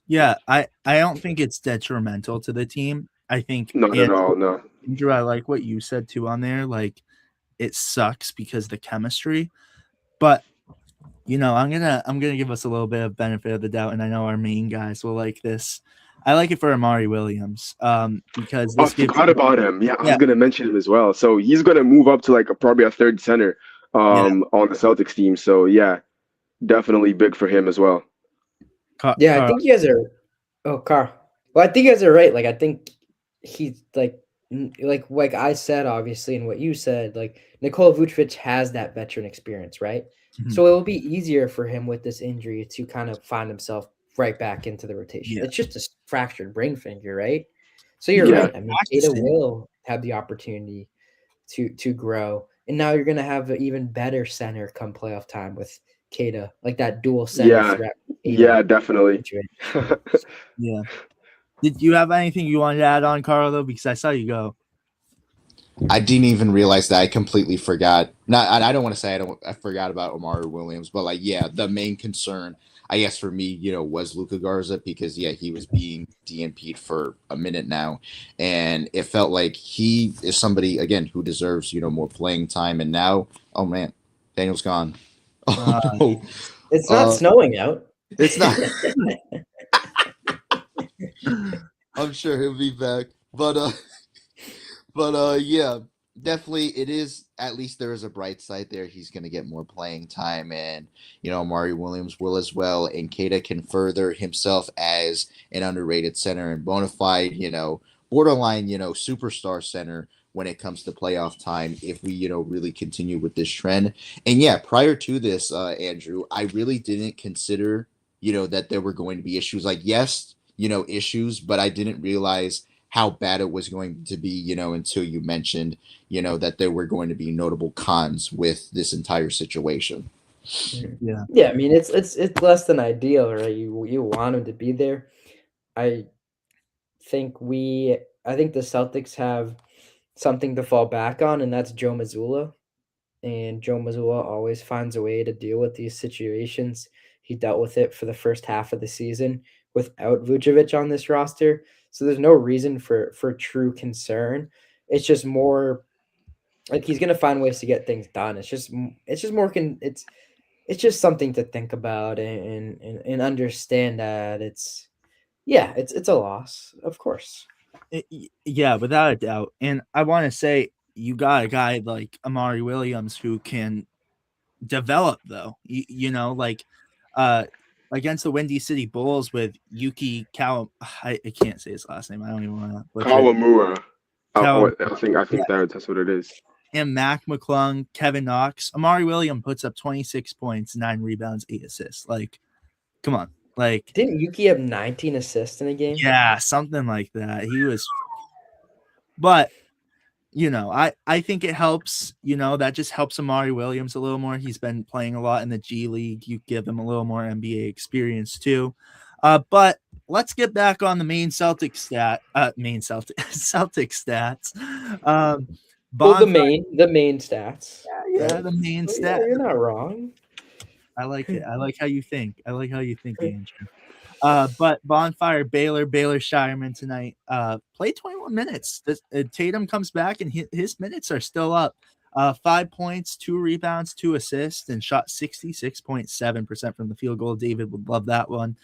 Yeah, I don't think it's detrimental to the team. I think Not at all. No. Andrew, I like what you said too on there. Like, it sucks because the chemistry, but I'm gonna give us a little bit of benefit of the doubt, and I know our main guys will like this. I like it for Amari Williams, because I this gives forgot about him. Yeah, I was yeah, gonna mention him as well. So he's gonna move up to like probably a third center yeah, on the Celtics team. So yeah, definitely big for him as well. Yeah, I think you guys are. Oh, Carl. Well, I think you guys are right. Like, I think he's like I said, obviously, and what you said. Like, Nikola Vucevic has that veteran experience, right? Mhm. So it will be easier for him with this injury to kind of find himself right back into the rotation. Yeah. It's just a fractured brain finger, right? So you're Yeah. right. I mean, Keita will have the opportunity to grow, and now you're going to have an even better center come playoff time with Keita, like that dual center threat. Yeah, definitely. Yeah. Did you have anything you wanted to add on, Carl, though? Because I saw you go. I didn't even realize that. I completely forgot. I don't want to say I forgot about Omari Williams, but like, yeah, the main concern, I guess, for me, was Luka Garza because he was being DNP'd for a minute now, and it felt like he is somebody again who deserves more playing time. And now, oh man, Daniel's gone. Oh no, it's not snowing out. It's not. I'm sure he'll be back, but yeah, definitely it is. At least there is a bright side there. He's going to get more playing time, and Amari Williams will as well. And Keita can further himself as an underrated center and bona fide, borderline, superstar center when it comes to playoff time. If we, really continue with this trend, and yeah, prior to this, Andrew, I really didn't consider, that there were going to be issues. Like, yes, issues, but I didn't realize how bad it was going to be, until you mentioned, that there were going to be notable cons with this entire situation. Yeah. Yeah, I mean, it's less than ideal, right? You want him to be there. I think the Celtics have something to fall back on, and that's Joe Mazzulla. And Joe Mazzulla always finds a way to deal with these situations. He dealt with it for the first half of the season without Vucevic on this roster. So there's no reason for true concern. It's just more like he's gonna find ways to get things done. It's just it's just something to think about and understand that it's a loss, of course. Yeah, without a doubt. And I want to say you got a guy like Amari Williams who can develop, though. Against the Windy City Bulls with Yuki Kawa. I can't say his last name. I don't even want to butcher it. Kawamura. I think Yeah. that's what it is. And Mac McClung, Kevin Knox. Amari Williams puts up 26 points, 9 rebounds, 8 assists. Like, come on. Like, didn't Yuki have 19 assists in a game? Yeah, something like that. He was, but I think it helps. That just helps Amari Williams a little more. He's been playing a lot in the G League. You give him a little more NBA experience too. But let's get back on the main Celtic stats. The main stats. Yeah, the main stats. Yeah, you're not wrong. I like it. I like how you think. Andrew. But Bonfire Baylor Shireman tonight played 21 minutes. Tatum comes back and his minutes are still up. 5 points, 2 rebounds, 2 assists, and shot 66.7% from the field goal. David would love that one.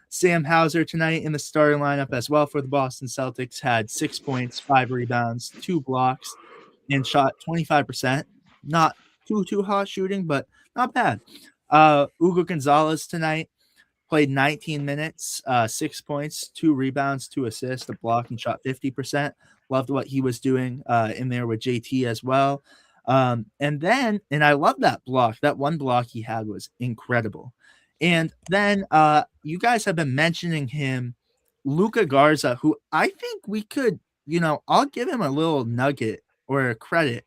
Sam Hauser tonight in the starting lineup as well for the Boston Celtics had 6 points, 5 rebounds, 2 blocks, and shot 25%. Not too hot shooting, but not bad. Hugo Gonzalez tonight played 19 minutes, 6 points, 2 rebounds, 2 assists, a block, and shot 50%. Loved what he was doing in there with JT as well. And I love that block. That one block he had was incredible. And then you guys have been mentioning him, Luka Garza, who I think we could, I'll give him a little nugget or a credit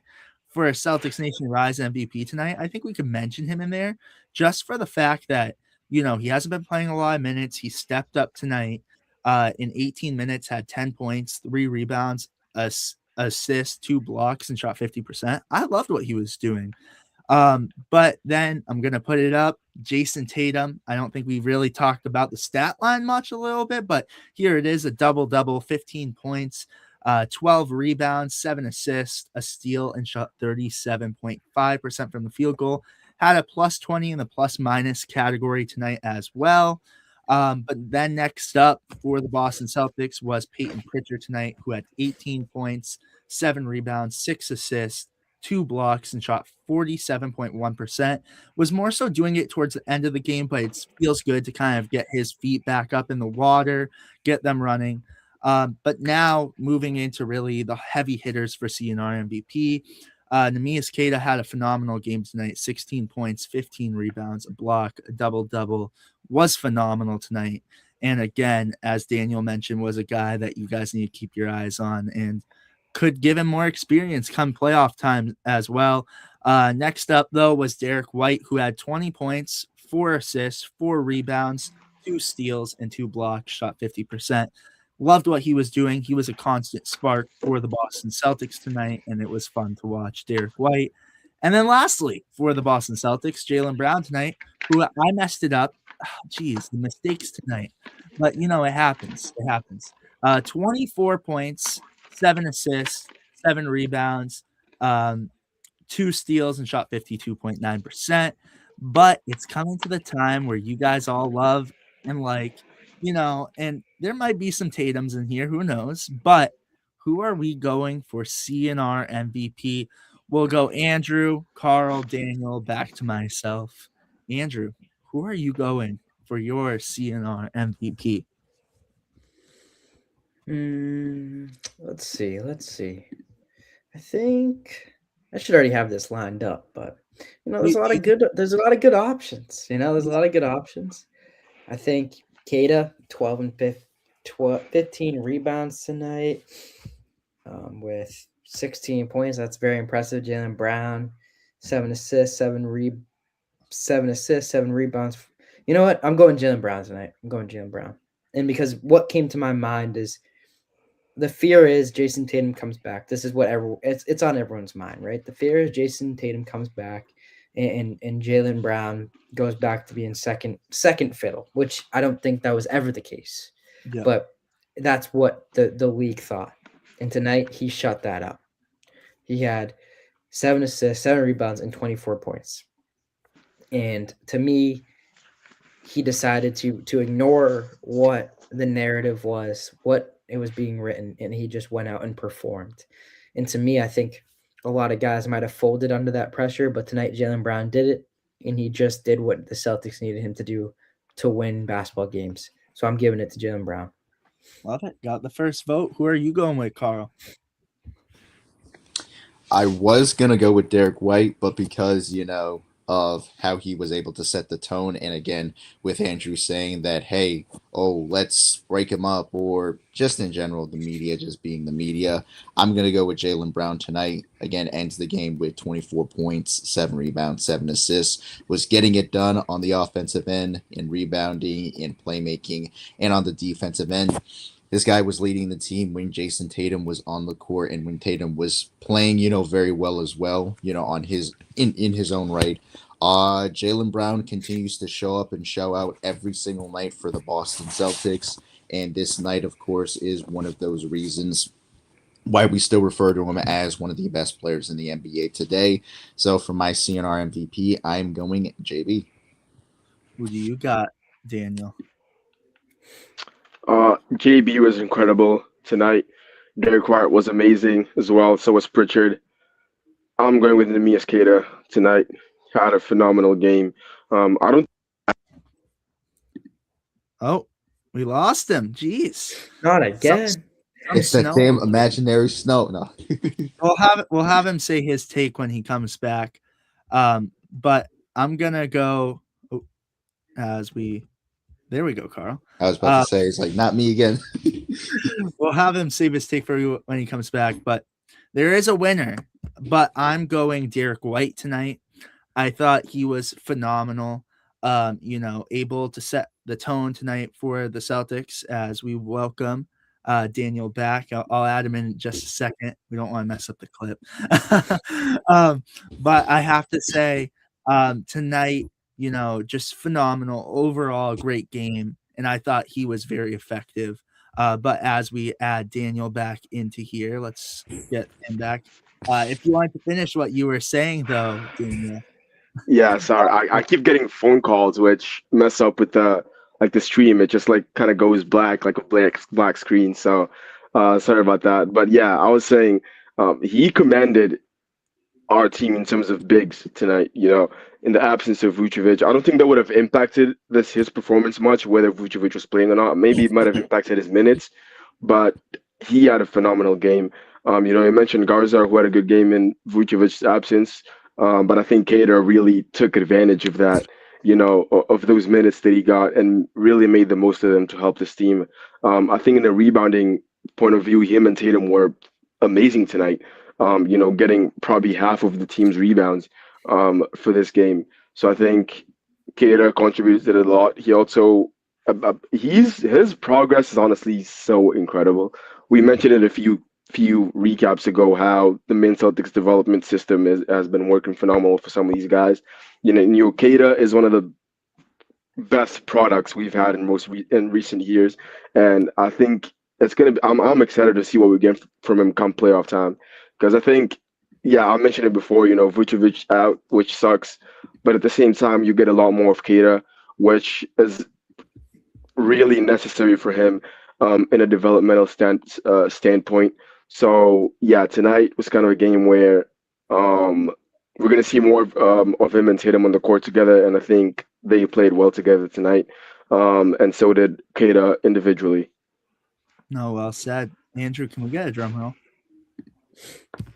for a Celtics Nation Rise MVP tonight. I think we could mention him in there just for the fact that, he hasn't been playing a lot of minutes. He stepped up tonight in 18 minutes, had 10 points, 3 rebounds, assists, 2 blocks, and shot 50%. I loved what he was doing. But then I'm going to put it up. Jason Tatum. I don't think we really talked about the stat line much a little bit, but here it is, a double-double, 15 points, 12 rebounds, 7 assists, a steal, and shot 37.5% from the field goal. Had a plus 20 in the plus minus category tonight as well. But then next up for the Boston Celtics was Peyton Pritchard tonight, who had 18 points, 7 rebounds, 6 assists, 2 blocks, and shot 47.1%. Was more so doing it towards the end of the game, but it feels good to kind of get his feet back up in the water, get them running. But now moving into really the heavy hitters for CNR MVP. Neemias Queta had a phenomenal game tonight, 16 points, 15 rebounds, a block, a double-double, was phenomenal tonight. And again, as Daniel mentioned, was a guy that you guys need to keep your eyes on and could give him more experience come playoff time as well. Next up, though, was Derek White, who had 20 points, 4 assists, 4 rebounds, 2 steals, and 2 blocks, shot 50%. Loved what he was doing. He was a constant spark for the Boston Celtics tonight, and it was fun to watch Derek White. And then lastly, for the Boston Celtics, Jaylen Brown tonight, who I messed it up. The mistakes tonight. But, it happens. It happens. 24 points, 7 assists, 7 rebounds, 2 steals, and shot 52.9%. But it's coming to the time where you guys all love and like, and there might be some Tatums in here, who knows? But who are we going for CNR MVP? We'll go Andrew, Carl, Daniel, back to myself. Andrew, who are you going for your CNR MVP? Let's see. I think I should already have this lined up, but there's a lot of good options. There's a lot of good options. I think Queta, 12 and 15 rebounds tonight, with 16 points. That's very impressive. Jaylen Brown, 7 assists, 7 rebounds. You know what? I'm going Jaylen Brown tonight. And because what came to my mind is the fear is Jason Tatum comes back. This is what it's on everyone's mind, right? The fear is Jason Tatum comes back and Jaylen Brown goes back to being second fiddle, which I don't think that was ever the case. Yeah. But that's what the league thought. And tonight he shut that up. He had 7 assists, 7 rebounds, and 24 points. And to me, he decided to ignore what the narrative was, what it was being written, and he just went out and performed. And to me, I think a lot of guys might have folded under that pressure, but tonight Jaylen Brown did it, and he just did what the Celtics needed him to do to win basketball games. So I'm giving it to Jaylen Brown. Love it. Got the first vote. Who are you going with, Carl? I was going to go with Derek White, but because, of how he was able to set the tone, and again, with Andrew saying that, hey, let's break him up, or just in general, the media just being the media, I'm going to go with Jaylen Brown tonight. Again, ends the game with 24 points, 7 rebounds, 7 assists, was getting it done on the offensive end, in rebounding, in playmaking, and on the defensive end. This guy was leading the team when Jason Tatum was on the court, and when Tatum was playing, very well as well, on his in his own right. Jaylen Brown continues to show up and show out every single night for the Boston Celtics, and this night, of course, is one of those reasons. why we still refer to him as one of the best players in the NBA today. So for my CNR MVP, I'm going JB. Who do you got, Daniel? JB was incredible tonight. Derek White was amazing as well. So was Pritchard. I'm going with Nemias Queta tonight. Had a phenomenal game. I don't. Oh, we lost him. Jeez. Not again. Some It's that snow. damn imaginary snow. No. We'll have him say his take when he comes back. But I'm gonna go as we. There we go, Carl. I was about to say, it's like, not me again. We'll have him save his take for you when he comes back. But there is a winner. But I'm going Derek White tonight. I thought he was phenomenal. Able to set the tone tonight for the Celtics as we welcome Daniel back. I'll add him in just a second. We don't want to mess up the clip. But I have to say, tonight, just phenomenal. Overall, great game. And I thought he was very effective. But as we add Daniel back into here, let's get him back. If you want to finish what you were saying, though, Daniel. Yeah, sorry. I keep getting phone calls which mess up with the stream. It just like kind of goes black like a black screen. So sorry about that. But yeah, I was saying he commanded our team in terms of bigs tonight. In the absence of Vucevic, I don't think that would have impacted his performance much, whether Vucevic was playing or not. Maybe it might have impacted his minutes, but he had a phenomenal game. You mentioned Garza, who had a good game in Vucevic's absence. But I think Cater really took advantage of that, of those minutes that he got and really made the most of them to help this team. I think in the rebounding point of view, him and Tatum were amazing tonight, getting probably half of the team's rebounds for this game. So I think Cater contributed a lot. He also, his progress is honestly so incredible. We mentioned it a few recaps ago how the main Celtics development system has been working phenomenal for some of these guys. Keita is one of the best products we've had in recent years, and I think it's gonna be. I'm excited to see what we get from him come playoff time, because I think, yeah, I mentioned it before. Vucevic out, which sucks, but at the same time, you get a lot more of Keita, which is really necessary for him in a developmental standpoint. So yeah, tonight was kind of a game where we're gonna see more of him and Tatum on the court together, and I think they played well together tonight. And so did Keita individually. No, well said. Andrew, can we get a drum roll?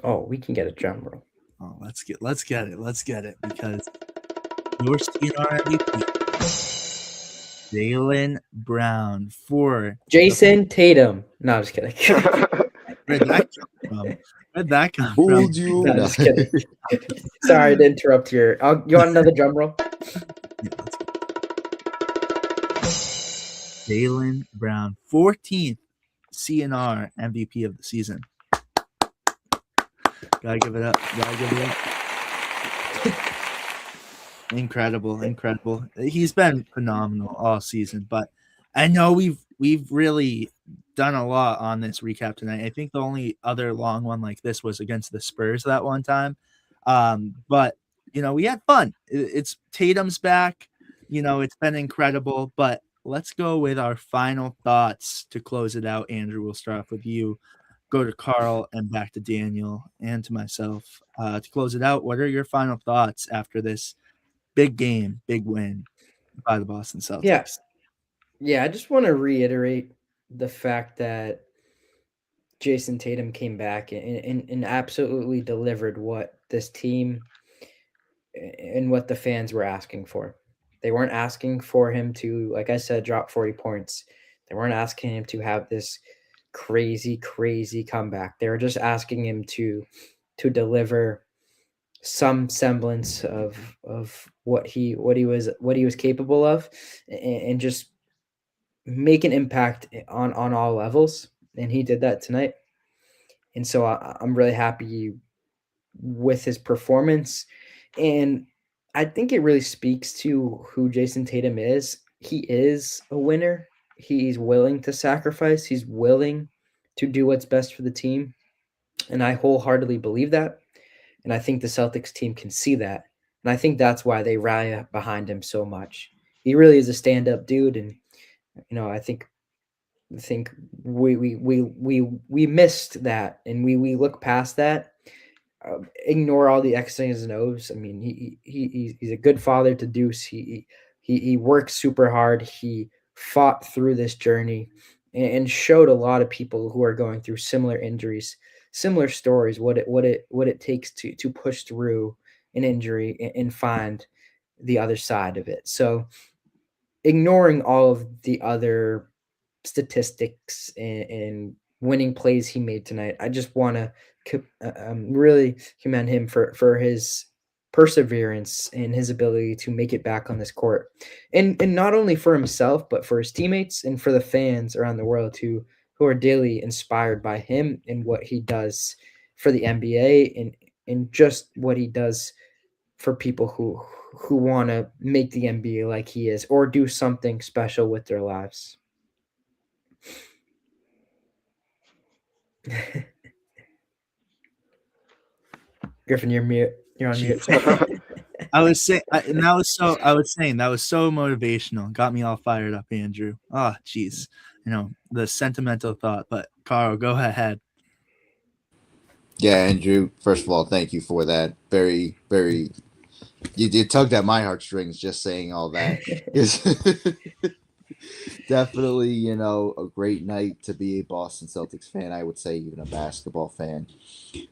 Oh, we can get a drum roll. Oh, let's get it because your CNR MVP, Jaylen Brown for Jason Tatum. No, I'm just kidding. Where'd that come from? Fooled you. No, just kidding. Sorry to interrupt your. You want another drum roll? Yeah, let's go. Jaylen Brown, 14th CNR MVP of the season. Gotta give it up. Incredible. He's been phenomenal all season, but I know we've really done a lot on this recap tonight. I think the only other long one like this was against the Spurs that one time. But we had fun. It's Tatum's back. It's been incredible, but let's go with our final thoughts to close it out. Andrew, we'll start off with you. Go to Carl and back to Daniel and to myself. To close it out, what are your final thoughts after this big game, big win by the Boston Celtics? Yeah, I just want to reiterate the fact that Jason Tatum came back and absolutely delivered what this team and what the fans were asking for. They weren't asking for him to, like I said, drop 40 points. They weren't asking him to have this crazy comeback. They were just asking him to deliver some semblance of what he was capable of, and just make an impact on all levels. And he did that tonight. And so I'm really happy with his performance. And I think it really speaks to who Jason Tatum is. He is a winner. He's willing to sacrifice. He's willing to do what's best for the team. And I wholeheartedly believe that. And I think the Celtics team can see that. And I think that's why they rally behind him so much. He really is a stand-up dude. And, I think we missed that, and we look past that, ignore all the X's and O's. I mean, he's a good father to Deuce. He works super hard. He fought through this journey and showed a lot of people who are going through similar injuries, similar stories, what it takes to push through an injury and find the other side of it. So ignoring all of the other statistics and winning plays he made tonight, I just want to really commend him for his perseverance and his ability to make it back on this court, and not only for himself but for his teammates and for the fans around the world who are daily inspired by him and what he does for the NBA and just what he does for people who want to make the NBA like he is or do something special with their lives. Griffin, you're mute. You're on mute. I was saying that was so motivational. Got me all fired up, Andrew. Oh, jeez. The sentimental thought. But Carl, go ahead. Yeah, Andrew, first of all, thank you for that. Very, very, you tugged at my heartstrings just saying all that. Definitely, a great night to be a Boston Celtics fan. I would say even a basketball fan.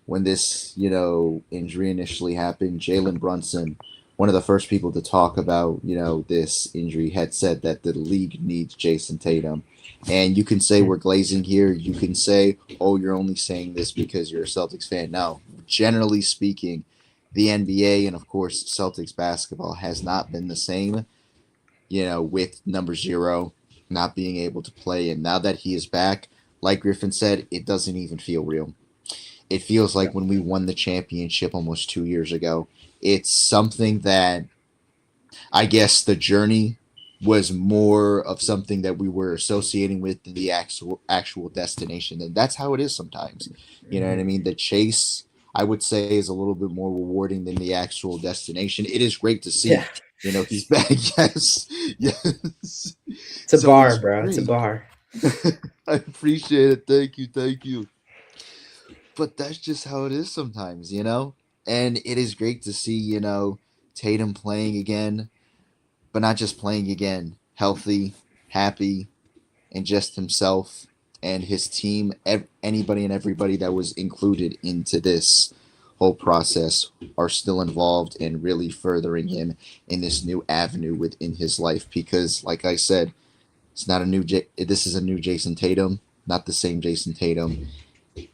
When this, injury initially happened, Jalen Brunson, one of the first people to talk about, this injury, had said that the league needs Jason Tatum. And you can say we're glazing here. You can say, oh, you're only saying this because you're a Celtics fan. No, generally speaking, the NBA and, of course, Celtics basketball has not been the same, with number 0 not being able to play. And now that he is back, like Griffin said, it doesn't even feel real. It feels like when we won the championship almost 2 years ago. It's something that I guess the journey was more of something that we were associating with the actual destination. And that's how it is sometimes. You know what I mean? The chase, I would say, is a little bit more rewarding than the actual destination. It is great to see. Yeah. He's back. Yes. Yes. It's a bar, bro. It's a bar. I appreciate it. Thank you. But that's just how it is sometimes, And it is great to see, Tatum playing again, but not just playing again, healthy, happy, and just himself and his team, anybody and everybody that was included into this whole process are still involved and really furthering him in this new avenue within his life. Because, like I said, it's not this is a new Jason Tatum, not the same Jason Tatum.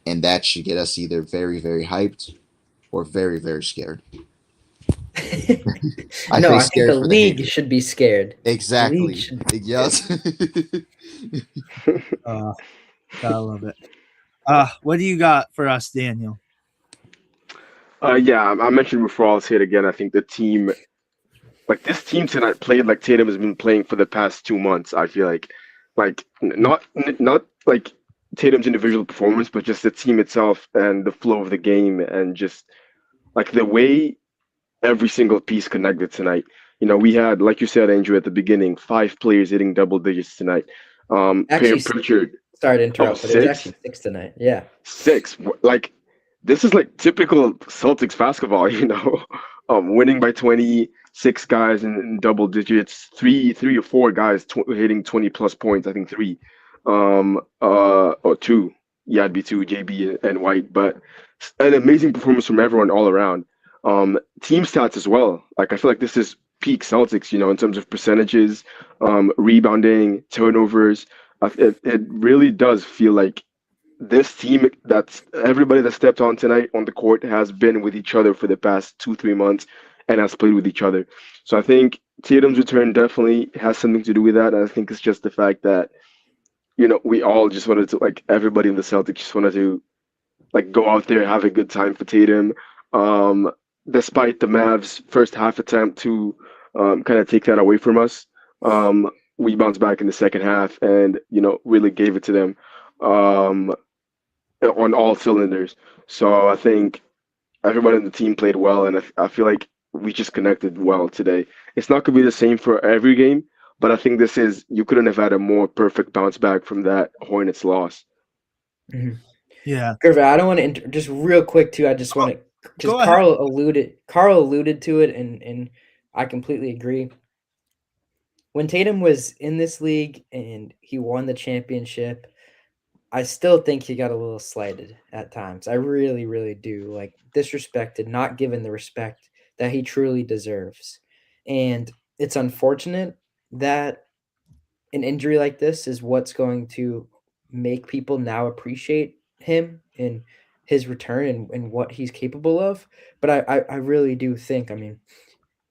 And that should get us either very, very hyped or very, very scared. I think the league should be scared. Exactly. Yes. I love it. What do you got for us, Daniel? Yeah, I mentioned before, I'll say it again. I think the team, this team tonight played like Tatum has been playing for the past 2 months. I feel like not like Tatum's individual performance, but just the team itself and the flow of the game and just like the way every single piece connected tonight. We had, like you said, Andrew, at the beginning, 5 players hitting double digits tonight. Actually, Pritchard. Sorry to interrupt, but it was actually 6 tonight. Yeah. 6. This is like typical Celtics basketball, winning by 20, 6 guys in double digits, three or 4 guys hitting 20 plus points. I think 3, or 2. Yeah, it'd be 2, JB and White. But an amazing performance from everyone all around. Team stats as well. I feel like this is peak Celtics, in terms of percentages, rebounding, turnovers. It really does feel like this team, that's everybody that stepped on tonight on the court has been with each other for the past 2-3 months and has played with each other. So I think Tatum's return definitely has something to do with that. And I think it's just the fact that, we all just wanted to, everybody in the Celtics just wanted to, go out there, have a good time for Tatum. Despite the Mavs' first half attempt to kind of take that away from us, we bounced back in the second half and, really gave it to them. on all cylinders. So I think everybody in the team played well, and I feel like we just connected well today. It's not gonna be the same for every game, but I think this is you couldn't have had a more perfect bounce back from that Hornets loss. Mhm. Yeah. Griffin, I don't want to just real quick too. I just want to because Go ahead. Carl alluded to it, and I completely agree. When Tatum was in this league and he won the championship, I still think he got a little slighted at times. I really, really do. Like disrespected, not given the respect that he truly deserves. And it's unfortunate that an injury like this is what's going to make people now appreciate him and his return and what he's capable of. But I really do think, I mean,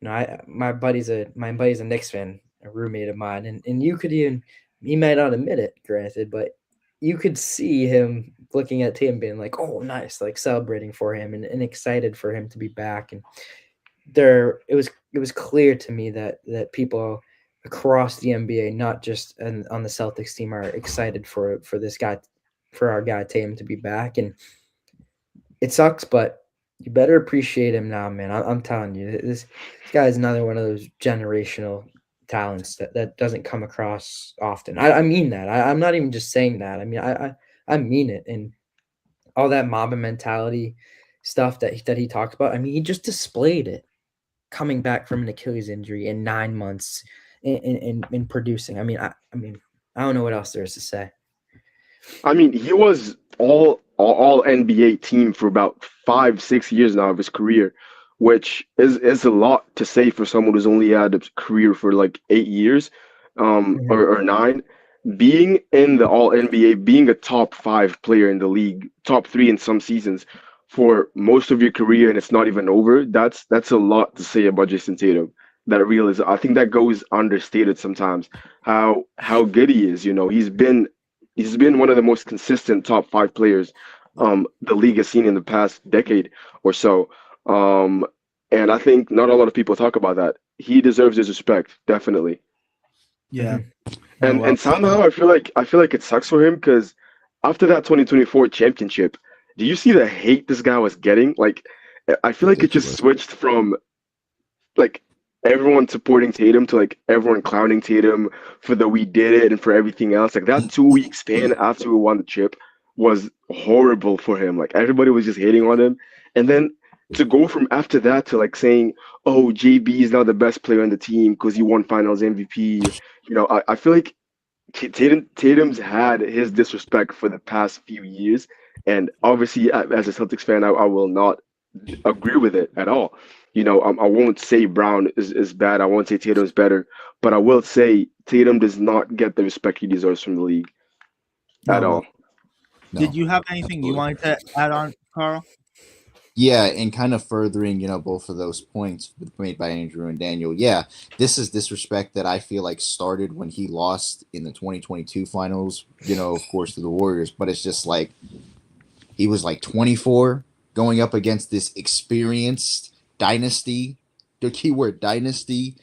my buddy's a Knicks fan, a roommate of mine, and you could even he might not admit it, granted, but you could see him looking at Tatum being like, "Oh, nice," like celebrating for him and excited for him to be back. And it was clear to me that people across the NBA, not just on the Celtics team, are excited for this guy, for our guy Tatum to be back. And it sucks, but you better appreciate him now, man. I'm telling you, this guy is another one of those generational talents that doesn't come across often. I mean that. I'm not even just saying that. I mean, I mean it. And all that Mamba mentality stuff that he talked about. I mean, he just displayed it coming back from an Achilles injury in 9 months in producing. I mean, I don't know what else there is to say. I mean, he was all NBA team for about 5 6 years now of his career, which is a lot to say for someone who's only had a career for like 8 years, Mhm. or nine. Being in the All NBA, being a top five player in the league, top three in some seasons for most of your career, and it's not even over. That's a lot to say about Jason Tatum. That realism, I think that goes understated sometimes. How good he is. He's been one of the most consistent top five players the league has seen in the past decade or so. Um, and I think not a lot of people talk about that. He deserves his respect, definitely. Yeah. Mhm. No, And somehow I feel like it sucks for him because after that 2024 championship, do you see the hate this guy was getting? Like, I feel like it just Ridiculous. switched from like everyone supporting Tatum to like everyone clowning Tatum for the we did it and for everything else. Like that 2 week span after we won the chip was horrible for him. Like everybody was just hating on him. And then to go from after that to like saying, oh, JB is now the best player on the team because he won finals MVP. I feel like Tatum's had his disrespect for the past few years. And obviously, as a Celtics fan, I will not agree with it at all. I won't say Brown is bad. I won't say Tatum's better, but I will say Tatum does not get the respect he deserves from the league at no. all. Did No, you have anything you absolutely. wanted to add on, Carl? Yeah, and kind of furthering, both of those points made by Andrew and Daniel. Yeah, this is disrespect that I feel like started when he lost in the 2022 finals, of course, to the Warriors. But it's just like he was like 24 going up against this experienced dynasty, the keyword dynasty,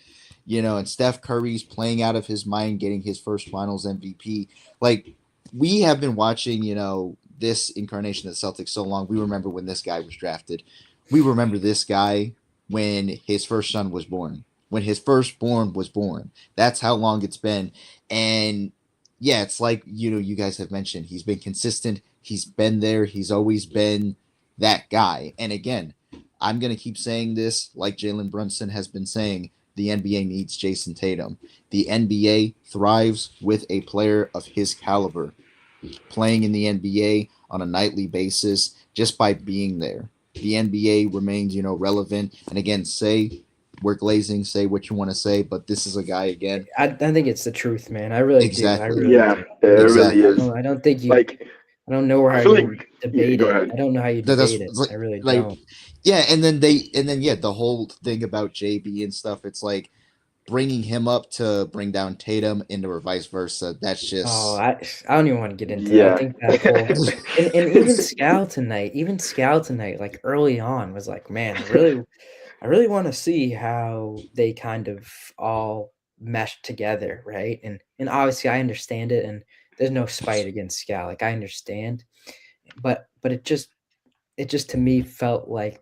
and Steph Curry's playing out of his mind, getting his first finals MVP. Like, we have been watching, this incarnation of the Celtics so long. We remember when this guy was drafted. We remember this guy when his first son was born, when his firstborn was born. That's how long it's been. And yeah, it's like, you guys have mentioned, he's been consistent. He's been there. He's always been that guy. And again, I'm going to keep saying this like Jalen Brunson has been saying. The NBA needs Jason Tatum. The NBA thrives with a player of his caliber playing in the NBA on a nightly basis just by being there. The NBA remains, relevant. And again, say we're glazing, say what you want to say, but this is a guy again. I think it's the truth, man. I really do. I Exactly. really Yeah, do. it really Exactly. is. I don't think you. Like, I don't know I how feel you like, yeah, debate go it. ahead. I don't know how you That's debate it. I really like don't. yeah, and then yeah, the whole thing about JB and stuff. It's like bringing him up to bring down Tatum and or vice versa. That's Oh, just I don't even want to get into that. I Yeah. think that whole and even Scal tonight, like early on, was like, man, I really want to see how they kind of all mesh together, right? And obviously I understand it, and there's no spite against Scal. Like I understand, but it just to me felt like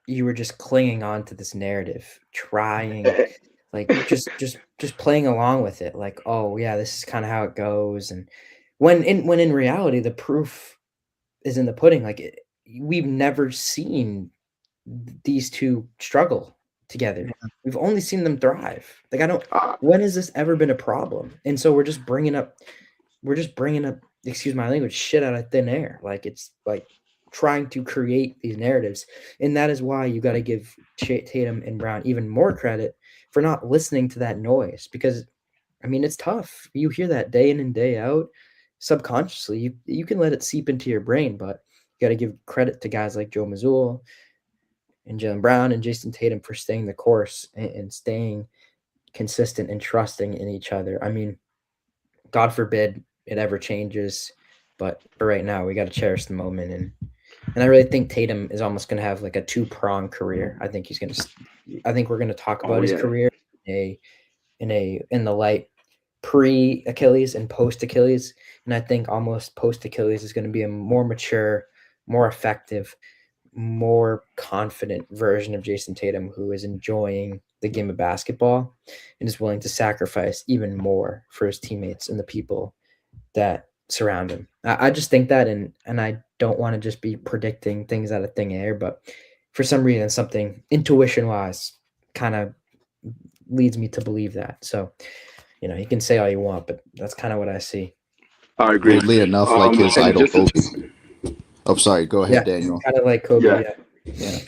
you were just clinging on to this narrative, trying, like just playing along with it, like, oh yeah, this is kind of how it goes. And when in reality, the proof is in the pudding. Like we've never seen these two struggle together. We've only seen them thrive. Like I don't. When has this ever been a problem? And so we're just bringing up, excuse my language, shit out of thin air. Like it's like trying to create these narratives, and that is why you got to give Tatum and Brown even more credit for not listening to that noise, because I mean it's tough. You hear that day in and day out subconsciously. You can let it seep into your brain, but you got to give credit to guys like Joe Mazzulla and Jaylen Brown and Jason Tatum for staying the course and staying consistent and trusting in each other. I mean, God forbid it ever changes, but for right now, we got to cherish the moment. And I really think Tatum is almost going to have like a 2-pronged career. I think we're going to talk about his career in the light pre-Achilles and post-Achilles. And I think almost post-Achilles is going to be a more mature, more effective, more confident version of Jason Tatum, who is enjoying the game of basketball and is willing to sacrifice even more for his teammates and the people that surround him. I just think that, and I don't want to just be predicting things out of thin air, but for some reason, something intuition-wise kind of leads me to believe that. So, you can say all you want, but that's kind of what I see. I agree. Weirdly enough, like his idol Kobe. Oh, sorry. Go ahead, Daniel. Kind of like Kobe. Yeah.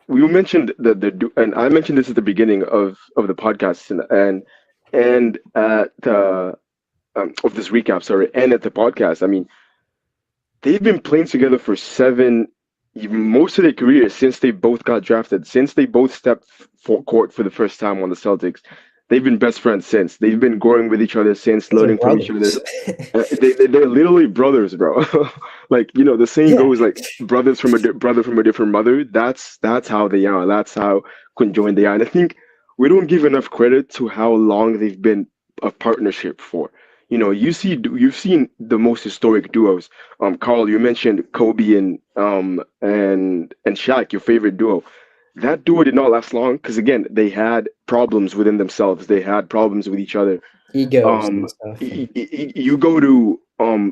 We mentioned and I mentioned this at the beginning of the podcast and of this recap, sorry, and at the podcast. I mean, they've been playing together for most of their careers since they both got drafted, since they both stepped court for the first time on the Celtics. They've been best friends since. They've been growing with each other since, learning from each other. They're literally brothers, bro. Like, the saying goes, like, brother from a different mother. That's how they are. That's how conjoined they are. And I think we don't give enough credit to how long they've been a partnership for. You've seen the most historic duos. Carl, you mentioned Kobe and Shaq, your favorite duo. That duo did not last long because, again, they had problems within themselves. They had problems with each other. Egos and stuff. You go to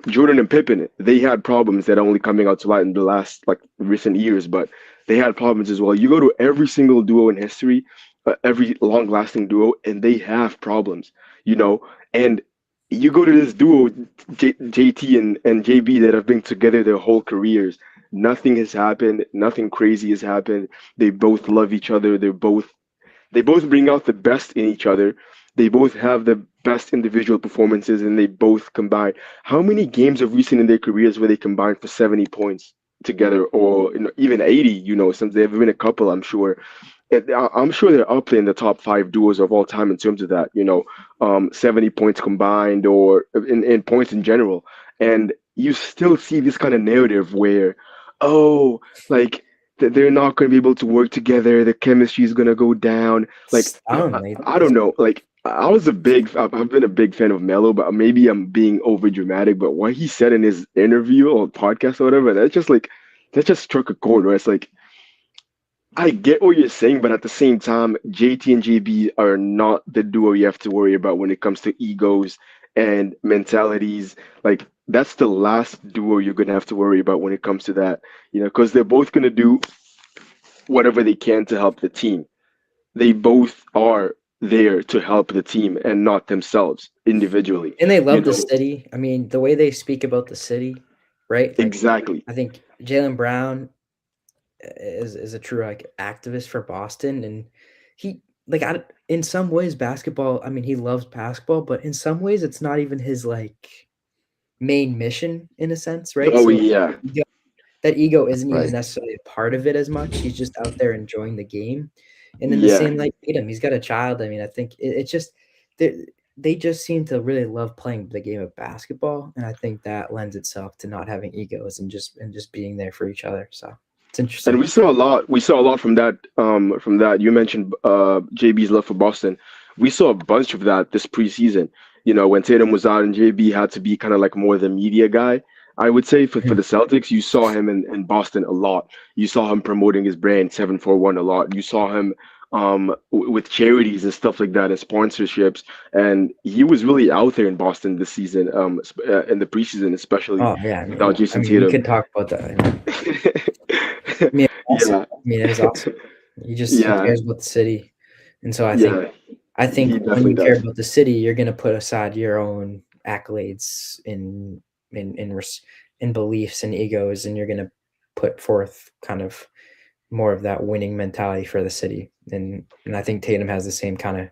Jordan and Pippen. They had problems that are only coming out to light in the last recent years, but they had problems as well. You go to every single duo in history, every long-lasting duo, and they have problems. And you go to this duo, JT and JB, that have been together their whole careers. Nothing has happened. Nothing crazy has happened. They both love each other. They both bring out the best in each other. They both have the best individual performances, and they both combine. How many games have we seen in their careers where they combined for 70 points together, or even 80? Since there have been a couple, I'm sure. I'm sure they're up there in the top 5 duos of all time in terms of that. 70 points combined, or in points in general. And you still see this kind of narrative where, they're not going to be able to work together. The chemistry is going to go down. Like, I don't know. Like, I've been a big fan of Melo, but maybe I'm being over dramatic. But what he said in his interview or podcast or whatever, that just struck a chord where it's like, I get what you're saying, but at the same time, JT and JB are not the duo you have to worry about when it comes to egos and mentalities. Like, that's the last duo you're going to have to worry about when it comes to that, because they're both going to do whatever they can to help the team. They both are there to help the team and not themselves individually. And they love the city. I mean, the way they speak about the city, right? Like, exactly. I think Jaylen Brown is a true activist for Boston, and he in some ways basketball. I mean, he loves basketball, but in some ways it's not even his main mission in a sense, right? Oh, yeah. That ego isn't even necessarily a part of it as much. He's just out there enjoying the game, and in the same like Tatum, he's got a child. I mean, I think it's just they just seem to really love playing the game of basketball, and I think that lends itself to not having egos and just being there for each other. So. It's interesting. And we saw a lot from that. You mentioned JB's love for Boston. We saw a bunch of that this preseason. When Tatum was out and JB had to be kind of like more the media guy. I would say for the Celtics, you saw him in Boston a lot. You saw him promoting his brand 741 a lot. You saw him with charities and stuff like that and sponsorships. And he was really out there in Boston this season, in the preseason, especially Oh yeah, without I Jason mean, we Tatum. could talk about that. I mean, awesome. Yeah, I mean, it was awesome. He yeah, cares about the city, and so yeah. I He think when definitely you care does. about the city, you're gonna put aside your own accolades in beliefs and egos, and you're gonna put forth kind of more of that winning mentality for the city. And I think Tatum has the same kind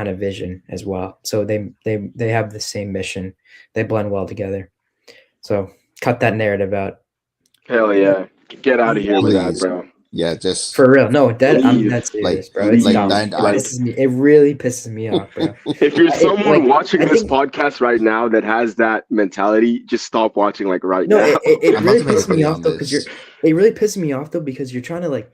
of vision as well. So they have the same mission. They blend well together. So cut that narrative out. Hell Yeah, yeah. Get out of here with that, Please. bro. Yeah, just For real. No, I'm Leave. that serious, like bro. It's like dumb. Leave. I, I It really pisses me off, bro. If you're It, someone watching I this think podcast right now that has that mentality, just stop watching like right no, now. it I'm about really to make a pisses me video off on though because this. it really pisses me off though because you're trying to like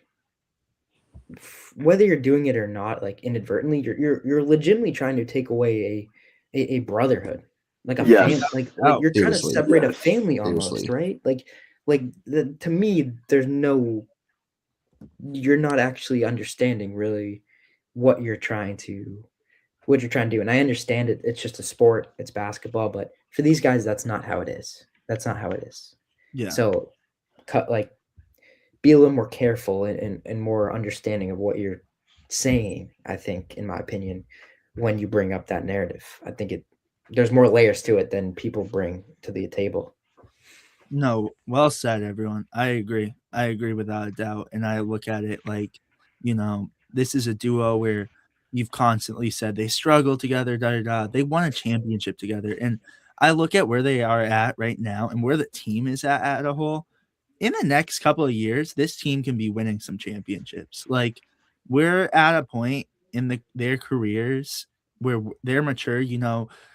whether you're doing it or not, like inadvertently, you're legitimately trying to take away a brotherhood, like a Yes. fam, like oh, you're trying to Seriously. separate a Yes. family almost, Seriously. right? To me, you're not actually understanding really what you're trying to do. And I understand it. It's just a sport. It's basketball, but for these guys, that's not how it is. That's not how it is. yeah. So be a little more careful and more understanding of what you're saying, I think, in my opinion, when you bring up that narrative. I think there's more layers to it than people bring to the table. No, well said, everyone. I agree. I agree without a doubt. And I look at it like, this is a duo where you've constantly said they struggle together, da da da. They won a championship together. And I look at where they are at right now and where the team is at a whole. In the next couple of years, this team can be winning some championships. Like, we're at a point in their careers where they're mature.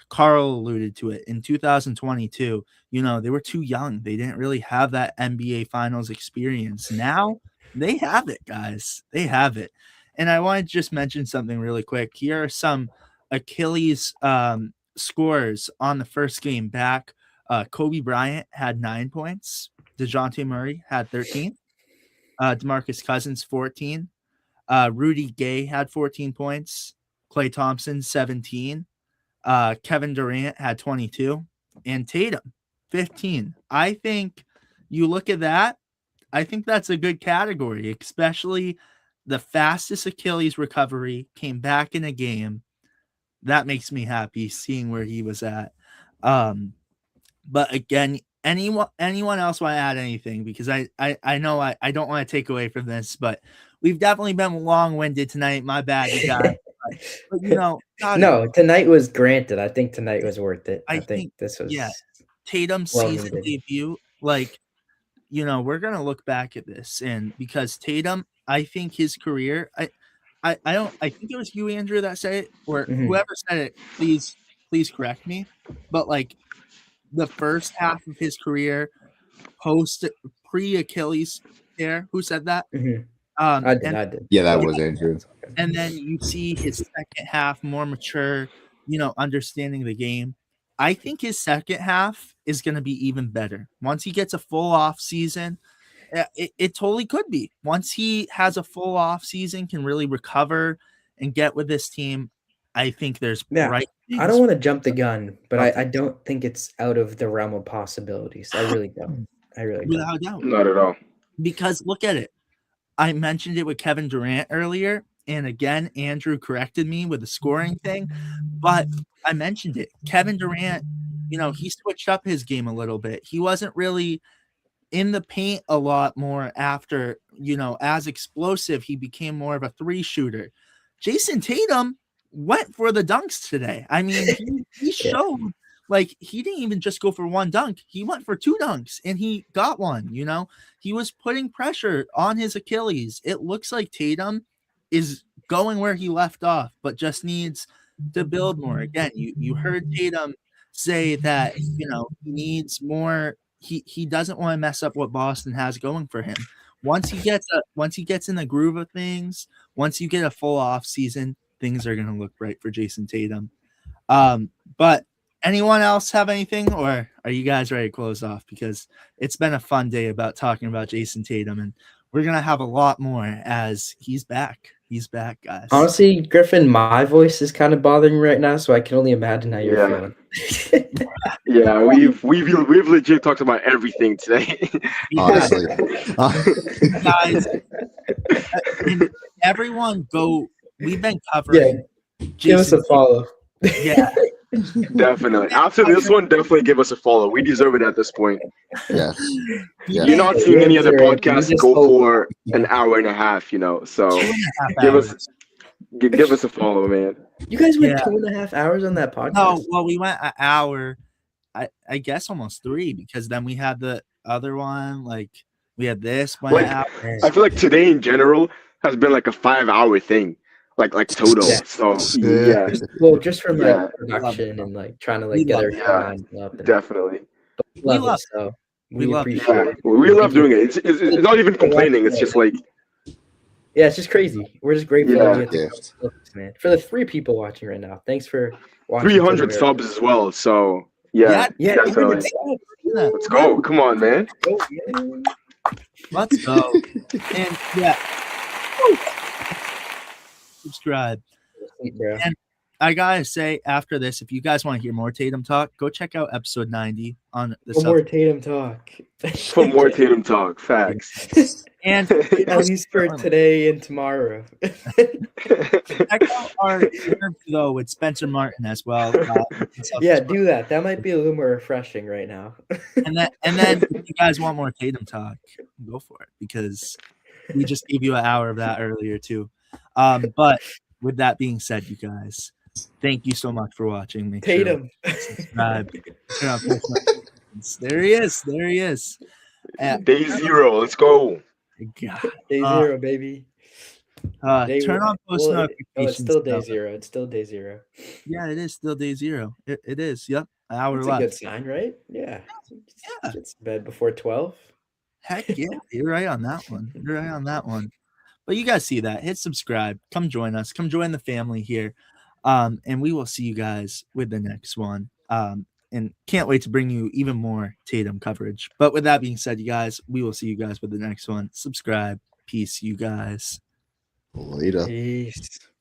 Carl alluded to it in 2022. They were too young. They didn't really have that NBA Finals experience. Now they have it, guys. They have it. And I want to just mention something really quick. Here are some Achilles scores on the first game back. Kobe Bryant had 9 points. DeJounte Murray had 13. DeMarcus Cousins, 14. Rudy Gay had 14 points. Klay Thompson, 17. Kevin Durant had 22. And Tatum, 15. I think you look at that, I think that's a good category, especially the fastest Achilles recovery came back in a game. That makes me happy seeing where he was at. But again, anyone else want to add anything? Because I know I don't want to take away from this, but we've definitely been long-winded tonight. My bad, you guys. But No, tonight was granted. I think tonight was worth it. I think this was Tatum's well season needed. debut. We're gonna look back at this, and because Tatum, I think his career, I think it was you, Andrew, that said it, or whoever said it. Please correct me, but the first half of his career, pre-Achilles tear. Who said that? I did. Yeah, that was Andrew. And then you see his second half more mature, understanding the game. I think his second half is going to be even better. Once he gets a full off season, it totally could be. Once he has a full off season, can really recover and get with this team, I think there's bright things. I don't want to jump the gun, but I don't think it's out of the realm of possibilities. I really don't. Without a doubt. Not at all. Because look at it. I mentioned it with Kevin Durant earlier. And again, Andrew corrected me with the scoring thing. But I mentioned it. Kevin Durant, he switched up his game a little bit. He wasn't really in the paint a lot more after, as explosive. He became more of a 3 shooter. Jason Tatum went for the dunks today. I mean, he showed he didn't even just go for 1 dunk. He went for 2 dunks and he got one. He was putting pressure on his Achilles. It looks like Tatum is going where he left off, but just needs to build more. Again, you heard Tatum say that, he needs more. He doesn't want to mess up what Boston has going for him. Once he gets in the groove of things, once you get a full off season, things are going to look bright for Jason Tatum. But Anyone else have anything, or are you guys ready to close off? Because it's been a fun day about talking about Jason Tatum, and we're gonna have a lot more as he's back. He's back, guys. Honestly, Griffin, my voice is kind of bothering me right now, so I can only imagine how you're feeling. Yeah, we've legit talked about everything today. Honestly. Guys, everyone go. We've been covering. Give us a follow. Yeah, Definitely. After this one, definitely give us a follow. We deserve it at this point. Yes. You're Yes. not seeing any other podcasts just go hope- for an hour and a half, so 2.5 give hours. us give us a follow, man. You guys went Yeah. 2.5 hours on that podcast? No, well, we went an hour. I guess almost 3, because then we had the other one. Like we had this one Like, out. I feel like today in general has been like a 5-hour thing, like total. Yeah. So yeah, Well, just from like Yeah. production and like trying to We like get love everything it. lined up. And definitely. love love it, so we we love it. appreciate Yeah, it. we love doing it. It's not even complaining. It's just like, Yeah, it's just crazy. We're just grateful that we Yeah. get to Gift. cover this, man. For the 3 people watching right now, thanks for watching. 300 till subs as well. So yeah, Yeah, definitely. Let's go. Come on, man. Let's go. And yeah, subscribe. Sweet, bro. And I gotta say, after this, if you guys want to hear more Tatum talk, go check out episode 90 on the One more Tatum talk. For more Tatum talk. Facts. And At least for today and tomorrow. check out our interview though with Spencer Martin as well. Yeah, do that. That might be a little more refreshing right now. And then if you guys want more Tatum talk, go for it, because we just gave you an hour of that earlier too. But with that being said, you guys, thank you so much for watching. Make Tatum. sure to subscribe. Turn on post notifications. There he is. There he is. Day 0. Let's go. God. Day 0, baby. Day Turn on post well, notifications. it's still day though. 0. It's still day 0. Yeah, it is still day 0. It is. Yep. An hour That's a left. good sign, right? Yeah. It's bed before 12. Heck yeah. You're right on that one. You're right on that one. But you guys see that. Hit subscribe. Come join us. Come join the family here. And we will see you guys with the next one. And can't wait to bring you even more Tatum coverage. But with that being said, you guys, we will see you guys with the next one. Subscribe. Peace, you guys. Later. Peace.